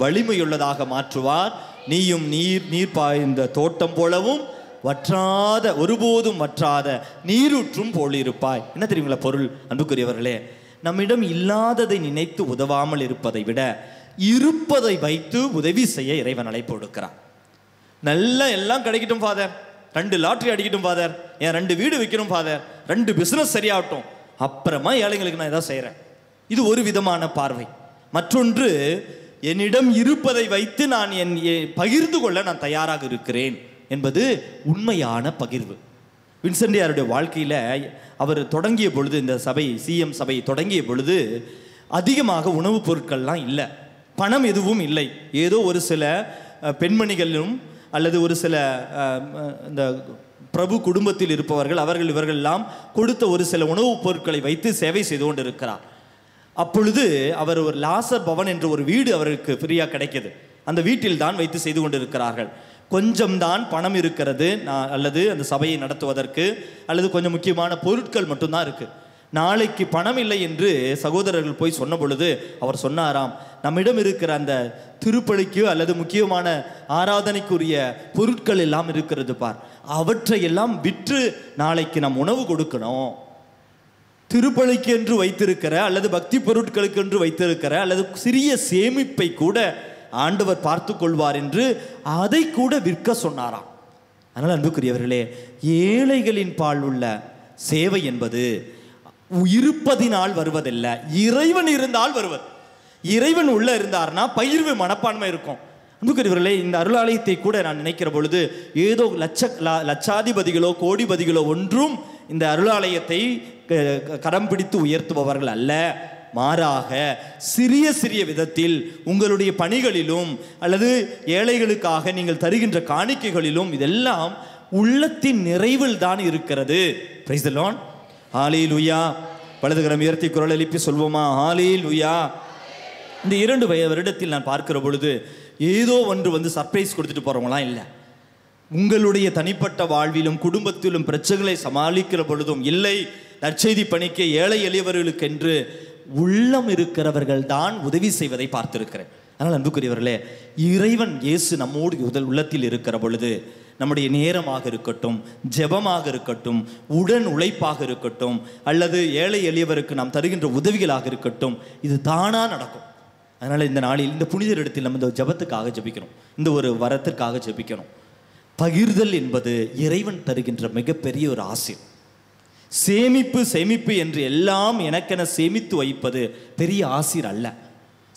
வலிமையுள்ளதாக மாற்றுவார், நீயும் நீர் பாய்ந்த தோட்டம் போலவும் வற்றாத, ஒருபோதும் வற்றாத நீரூற்றும் போலிருப்பாய். என்ன தெரியுங்களா பொருள்? அன்புக்குரியவர்களே, நம்மிடம் இல்லாததை நினைத்து உதவாமல் இருப்பதை விட இருப்பதை வைத்து உதவி செய்ய இறைவன் அழைப்பு கொடுக்கிறார். நல்ல எல்லாம் கிடைக்கட்டும் ஃபாதர், 2 லாட்டரி அடிக்கட்டும் ஃபாதர், என் 2 வீடு வைக்கணும் ஃபாதர், 2 பிசினஸ் சரியாகட்டும், அப்புறமா ஏழைங்களுக்கு நான் ஏதாவது செய்கிறேன். இது ஒரு விதமான பார்வை. மற்றொன்று, என்னிடம் இருப்பதை வைத்து நான் பகிர்ந்து கொள்ள நான் தயாராக இருக்கிறேன் என்பது உண்மையான பகிர்வு. வின்சென்டியாருடைய வாழ்க்கையில் அவர் தொடங்கிய பொழுது, இந்த சபை சிஎம் சபை தொடங்கிய பொழுது அதிகமாக உணவுப் பொருட்கள்லாம் இல்லை, பணம் எதுவும் இல்லை. ஏதோ ஒரு சில பெண்மணிகளும் அல்லது ஒரு சில இந்த பிரபு குடும்பத்தில் இருப்பவர்கள், அவர்கள் இவர்கள் எல்லாம் கொடுத்த ஒரு சில உணவுப் பொருட்களை வைத்து சேவை செய்து கொண்டு இருக்கிறார். அப்பொழுது அவர் ஒரு லாசர் பவன் என்ற ஒரு வீடு அவருக்கு ஃப்ரீயாக கிடைக்கிது. அந்த வீட்டில் தான் வைத்து செய்து கொண்டு இருக்கிறார்கள். கொஞ்சம்தான் பணம் இருக்கிறது, அல்லது அந்த சபையை நடத்துவதற்கு, அல்லது கொஞ்சம் முக்கியமான பொருட்கள் மட்டும்தான் இருக்குது. நாளைக்கு பணம் இல்லை என்று சகோதரர்கள் போய் சொன்ன பொழுது அவர் சொன்னாராம், நம்மிடம் இருக்கிற அந்த திருப்பலிக்கு அல்லது முக்கியமான ஆராதனைக்குரிய பொருட்கள் எல்லாம் இருக்கிறது பார், அவற்றை எல்லாம் விற்று நாளைக்கு நாம் உணவு கொடுக்கணும். திருப்பலிக்கு என்று வைத்திருக்கிற அல்லது பக்தி பொருட்களுக்கு என்று வைத்திருக்கிற அல்லது சிறிய சேமிப்பை கூட ஆண்டவர் பார்த்து கொள்வார் என்று அதை கூட விற்க சொன்னாராம். அதனால் அன்புக்குரியவர்களே, ஏழைகளின் பால் உள்ள சேவை என்பது இருப்பதினால் வருவதில்லை, இறைவன் இருந்தால் வருவது. இறைவன் உள்ள இருந்தார்னா பகிர்வு மனப்பான்மை இருக்கும். அன்புக்குரியவர்களே, இந்த அருளாலயத்தை கூட நான் நினைக்கிற பொழுது ஏதோ லட்சாதிபதிகளோ கோடிபதிகளோ ஒன்றும் இந்த அருளாலயத்தை கரம் பிடித்து உயர்த்துபவர்கள் அல்ல. மாறாக சிறிய சிறிய விதத்தில் உங்களுடைய பணிகளிலும் அல்லது ஏழைகளுக்காக நீங்கள் தருகின்ற காணிக்கைகளிலும் இதெல்லாம் உள்ளத்தின் நிறைவில் தான் இருக்கிறது. Price the Lord. ஹல்லேலூயா. வலதுகரம் உயர்த்தி குரல் எழுப்பி சொல்வோமா? ஹல்லேலூயா. இந்த 2 வருடத்தில் நான் பார்க்கிற பொழுது ஏதோ ஒன்று சர்ப்ரைஸ் கொடுத்துட்டு போறவங்களாம் இல்லை. உங்களுடைய தனிப்பட்ட வாழ்விலும் குடும்பத்திலும் பிரச்சனைகளை சமாளிக்கிற பொழுதும் இல்லை, நற்செய்தி பணிக்கு ஏழை எளியவர்களுக்கு என்று உள்ளம் இருக்கிறவர்கள் தான் உதவி செய்வதை பார்த்திருக்கிறேன். அதனால் அன்புக்குரியவர்களே, இறைவன் இயேசு நம்மோடு உள்ளத்தில் இருக்கிற பொழுது நம்முடைய நேரமாக இருக்கட்டும், ஜெபமாக இருக்கட்டும், உடன் உழைப்பாக இருக்கட்டும், அல்லது ஏழை எளியவருக்கு நாம் தருகின்ற உதவிகளாக இருக்கட்டும், இது தானாக நடக்கும். அதனால் இந்த நாளில் இந்த புனிதர் இடத்தில் நம்ம இந்த ஜெபத்துக்காக ஜெபிக்கணும், இந்த ஒரு வரத்திற்காக ஜெபிக்கணும். பகிர்தல் என்பது இறைவன் தருகின்ற மிகப்பெரிய ஒரு ஆசை. சேமிப்பு சேமிப்பு என்று எல்லாம் எனக்கென சேமித்து வைப்பது பெரிய ஆசீர் அல்ல.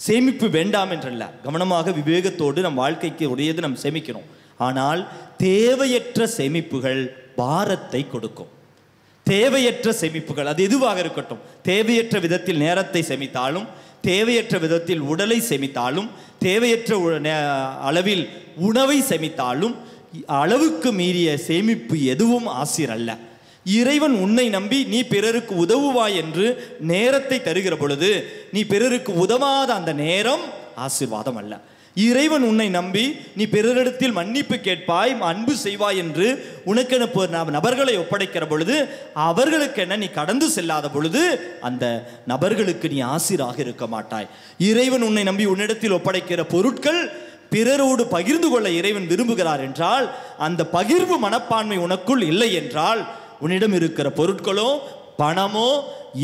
சேமிப்பு வேண்டாம் என்றல்ல, கவனமாக விவேகத்தோடு நம் வாழ்க்கைக்கு உடையது நாம் சேமிக்கணும். ஆனால் தேவையற்ற சேமிப்புகள் பாரத்தை கொடுக்கும். தேவையற்ற சேமிப்புகள் அது எதுவாக இருக்கட்டும், தேவையற்ற விதத்தில் நேரத்தை சேமித்தாலும், தேவையற்ற விதத்தில் உடலை சேமித்தாலும், தேவையற்ற அளவில் உணவை சேமித்தாலும், அளவுக்கு மீறிய சேமிப்பு எதுவும் ஆசீர் அல்ல. இறைவன் உன்னை நம்பி நீ பிறருக்கு உதவுவாய் என்று நேரத்தை தருகிற பொழுது நீ பிறருக்கு உதவாத அந்த நேரம் ஆசீர்வாதம் அல்ல. இறைவன் உன்னை நம்பி நீ பிறரிடத்தில் மன்னிப்பு கேட்பாய், அன்பு செய்வாய் என்று உனக்கென நபர்களை ஒப்படைக்கிற பொழுது அவர்களுக்கென நீ கடந்து செல்லாத பொழுது அந்த நபர்களுக்கு நீ ஆசீராக இருக்க மாட்டாய். இறைவன் உன்னை நம்பி உன்னிடத்தில் ஒப்படைக்கிற பொருட்கள் பிறரோடு பகிர்ந்து கொள்ள இறைவன் விரும்புகிறார் என்றால், அந்த பகிர்வு மனப்பான்மை உனக்குள் இல்லை என்றால் உன்னிடம் இருக்கிற பொருட்களோ பணமோ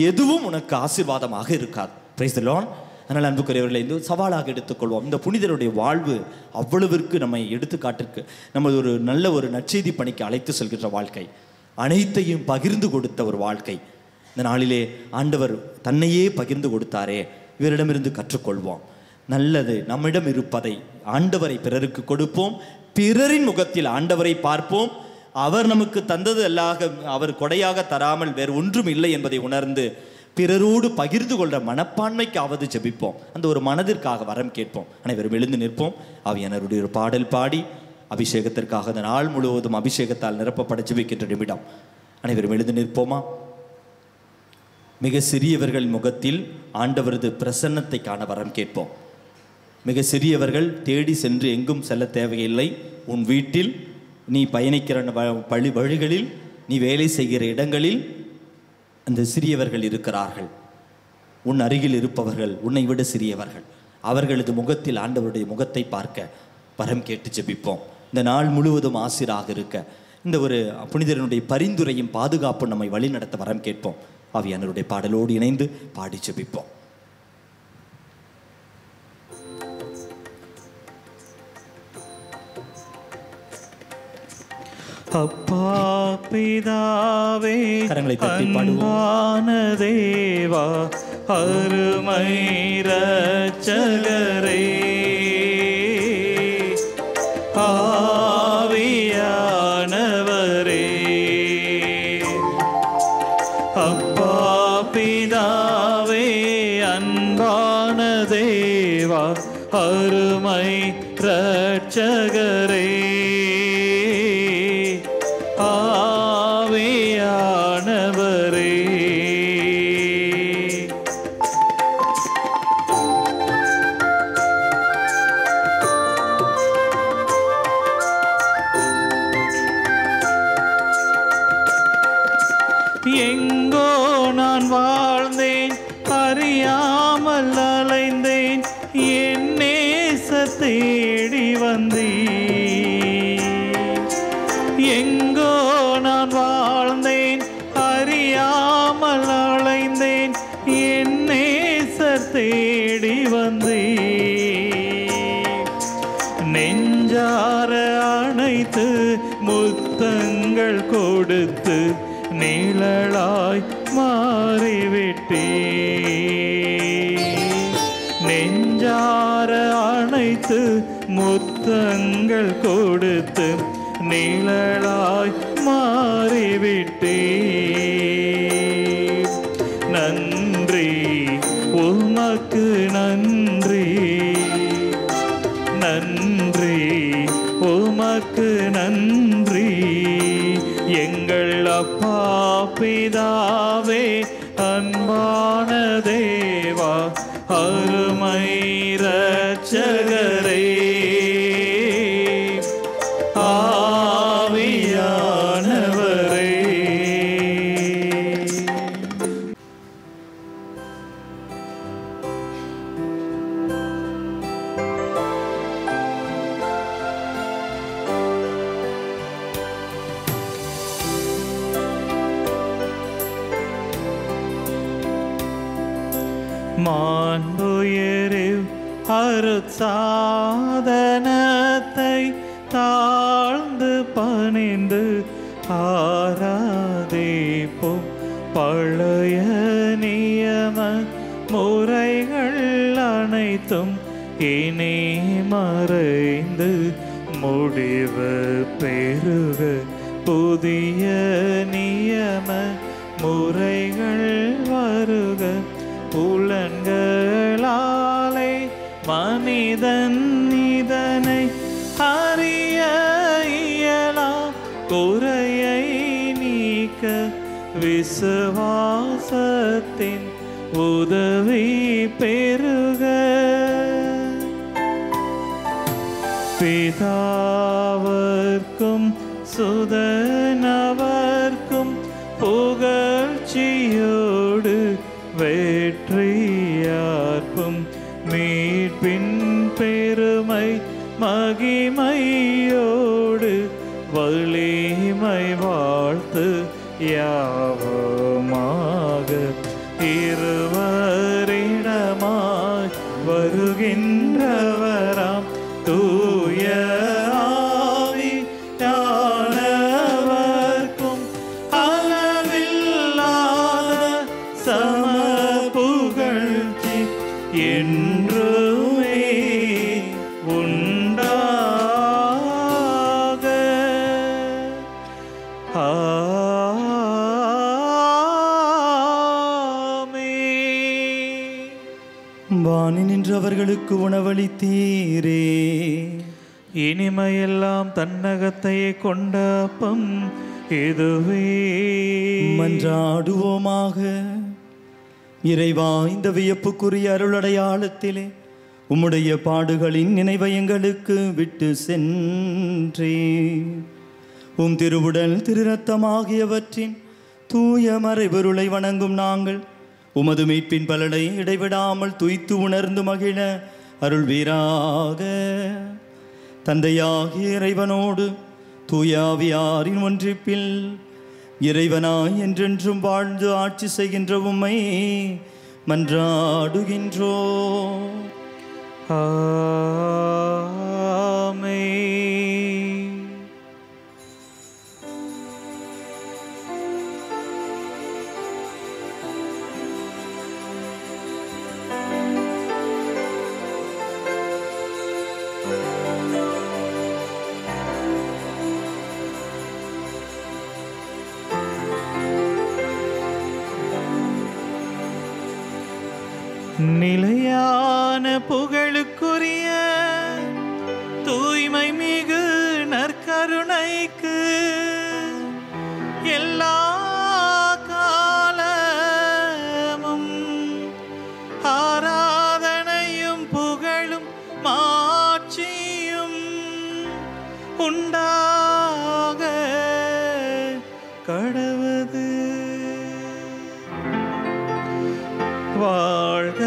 எதுவும் உனக்கு ஆசீர்வாதமாக இருக்காது. Price the Lord. அதனால் அன்புக்குரியவர்களை இந்த சவாலாக எடுத்துக்கொள்வோம். இந்த புனிதருடைய வாழ்வு அவ்வளவிற்கு நம்மை எடுத்துக்காட்டிற்கு நம்ம ஒரு நல்ல ஒரு நற்செய்தி பணிக்கு அழைத்து செல்கின்ற வாழ்க்கை, அனைத்தையும் பகிர்ந்து கொடுத்த ஒரு வாழ்க்கை. இந்த நாளிலே ஆண்டவர் தன்னையே பகிர்ந்து கொடுத்தாரே, இவரிடமிருந்து கற்றுக்கொள்வோம். நல்லது நம்மிடம் இருப்பதை ஆண்டவரை பிறருக்கு கொடுப்போம், பிறரின் முகத்தில் ஆண்டவரை பார்ப்போம். அவர் நமக்கு தந்தது அல்லாக அவர் கொடையாக தராமல் வேறு ஒன்றும் இல்லை என்பதை உணர்ந்து பிறரோடு பகிர்ந்து கொள்கிற மனப்பான்மைக்காவது ஜெபிப்போம். அந்த ஒரு மனதிற்காக வரம் கேட்போம். அனைவரும் எழுந்து நிற்போம். ஆவியானவருடைய ஒரு பாடல் பாடி அபிஷேகத்திற்காக அந்த நாள் முழுவதும் அபிஷேகத்தால் நிரப்பப்பட ஜெபிக்கின்ற நிமிடம். அனைவரும் எழுந்து நிற்போமா? மிக சிறியவர்கள் முகத்தில் ஆண்டவரது பிரசன்னத்தை காண வரம் கேட்போம். மிக சிறியவர்கள் தேடி சென்று எங்கும் செல்ல தேவையில்லை. உன் வீட்டில், நீ பயணிக்கிற வழிகளில், நீ வேலை செய்கிற இடங்களில் அந்த சிறியவர்கள் இருக்கிறார்கள். உன் அருகில் இருப்பவர்கள் உன்னை விட சிறியவர்கள். அவர்களது முகத்தில் ஆண்டவருடைய முகத்தை பார்க்க வரம் கேட்டு ஜெபிப்போம். இந்த நாள் முழுவதும் ஆசிராக இருக்க இந்த ஒரு புனிதரனுடைய பரிந்துரையும் பாதுகாப்பும் நம்மை வழி நடத்த வரம் கேட்போம். ஆவியானவருடைய பாடலோடு இணைந்து பாடி ஜெபிப்போம். அப்பா பிதாவே, கரங்களை தட்டி பாடுவோம். அன்பான தேவா, அருமை இரட்சகரே, ஆவியானவரே, அப்பா பிதாவே, அன்பான தேவா, அருமை இரட்சகரே, ஆவியானவரே, எங்கோ நான் வாழ்ந்தேன், அறியாமல் அலைந்தேன், என் நேசர் தேடி வந்தேன். எங்கோ நான் வாழ்ந்தேன், அறியாமல் அலைந்தேன், என் நேசர் தேடி வந்தேன். நெஞ்சார அணைத்து முத்தங்கள் கொடுத்து நிழலாய் மாறிவிட்டேன். நெஞ்சார அணைத்து முத்தங்கள் கொடுத்து நிழலாய் மாறிவிட்டேன். நன்றி உமக்கு நன்றி, நன்றி உமக்கு நன்றி, எங்கள் அப்பா பிதாவே, அன்பான தேவா, அருமை இரட்சகரே, ஆவியானவரே. மாண்புயரில் அருட்சாதனத்தை தாழ்ந்து பணிந்து ஆராதிப்போம். பழைய நியம முறைகள் அனை அனைத்தும் இனி மறைந்து முடிவு பெருக புதிய நியம முறைகள் வருக. புலன்களாலே மனிதன் இதனை அறிய இயலாம். குறையை நீக்க விசுவாசத்தின் உதவி பெருக. பிதாவர்க்கும் சுதனவர்க்கும் புகழ்ச்சியோடு வெற்றியார்க்கும் மீட்பின் பெருமை மகிமையோடு வலிமை வாழ்த்து யாவமாக. இருவரிடமாய் வருகின்றவராம் தூய ஆவியானவர்க்கும் அளவில்லாத சம புகழ்ச்சி என்றுமே உண்டாக. வானி நின்றவர்களுக்கு உணவளித்தீரே. இனிமையெல்லாம் தன்னகத்தையே கொண்ட அப்பம் இதுவே. மன்றாடுவோமாக. இறைவா, இந்த வியப்புக்குரிய அருளடையாளத்திலே உம்முடைய பாடுகளின் நினைவை எங்களுக்கு விட்டு சென்றே. உம் திருவுடல் திருரத்தம் ஆகியவற்றின் தூய மறைபொருளை வணங்கும் நாங்கள் உமது மீட்பின் பலனை இடைவிடாமல் துய்த்து உணர்ந்து மகிழ அருள்வீராக. தந்தையாகிய இறைவனோடு தூயாவியாரின் ஒன்றிப்பில் இறைவனாய் என்றென்றும் வாழ்ந்து ஆட்சி செய்கின்ற உம்மை மன்றாடுகின்றோம். ஆமென். நிலையான புகழுக்குரிய தூய்மை மிகு நற்கருணைக்கு எல்லா காலமும் ஆராதனையும் புகழும் மாட்சியும் உண்டாக கடவுது. வாழ்க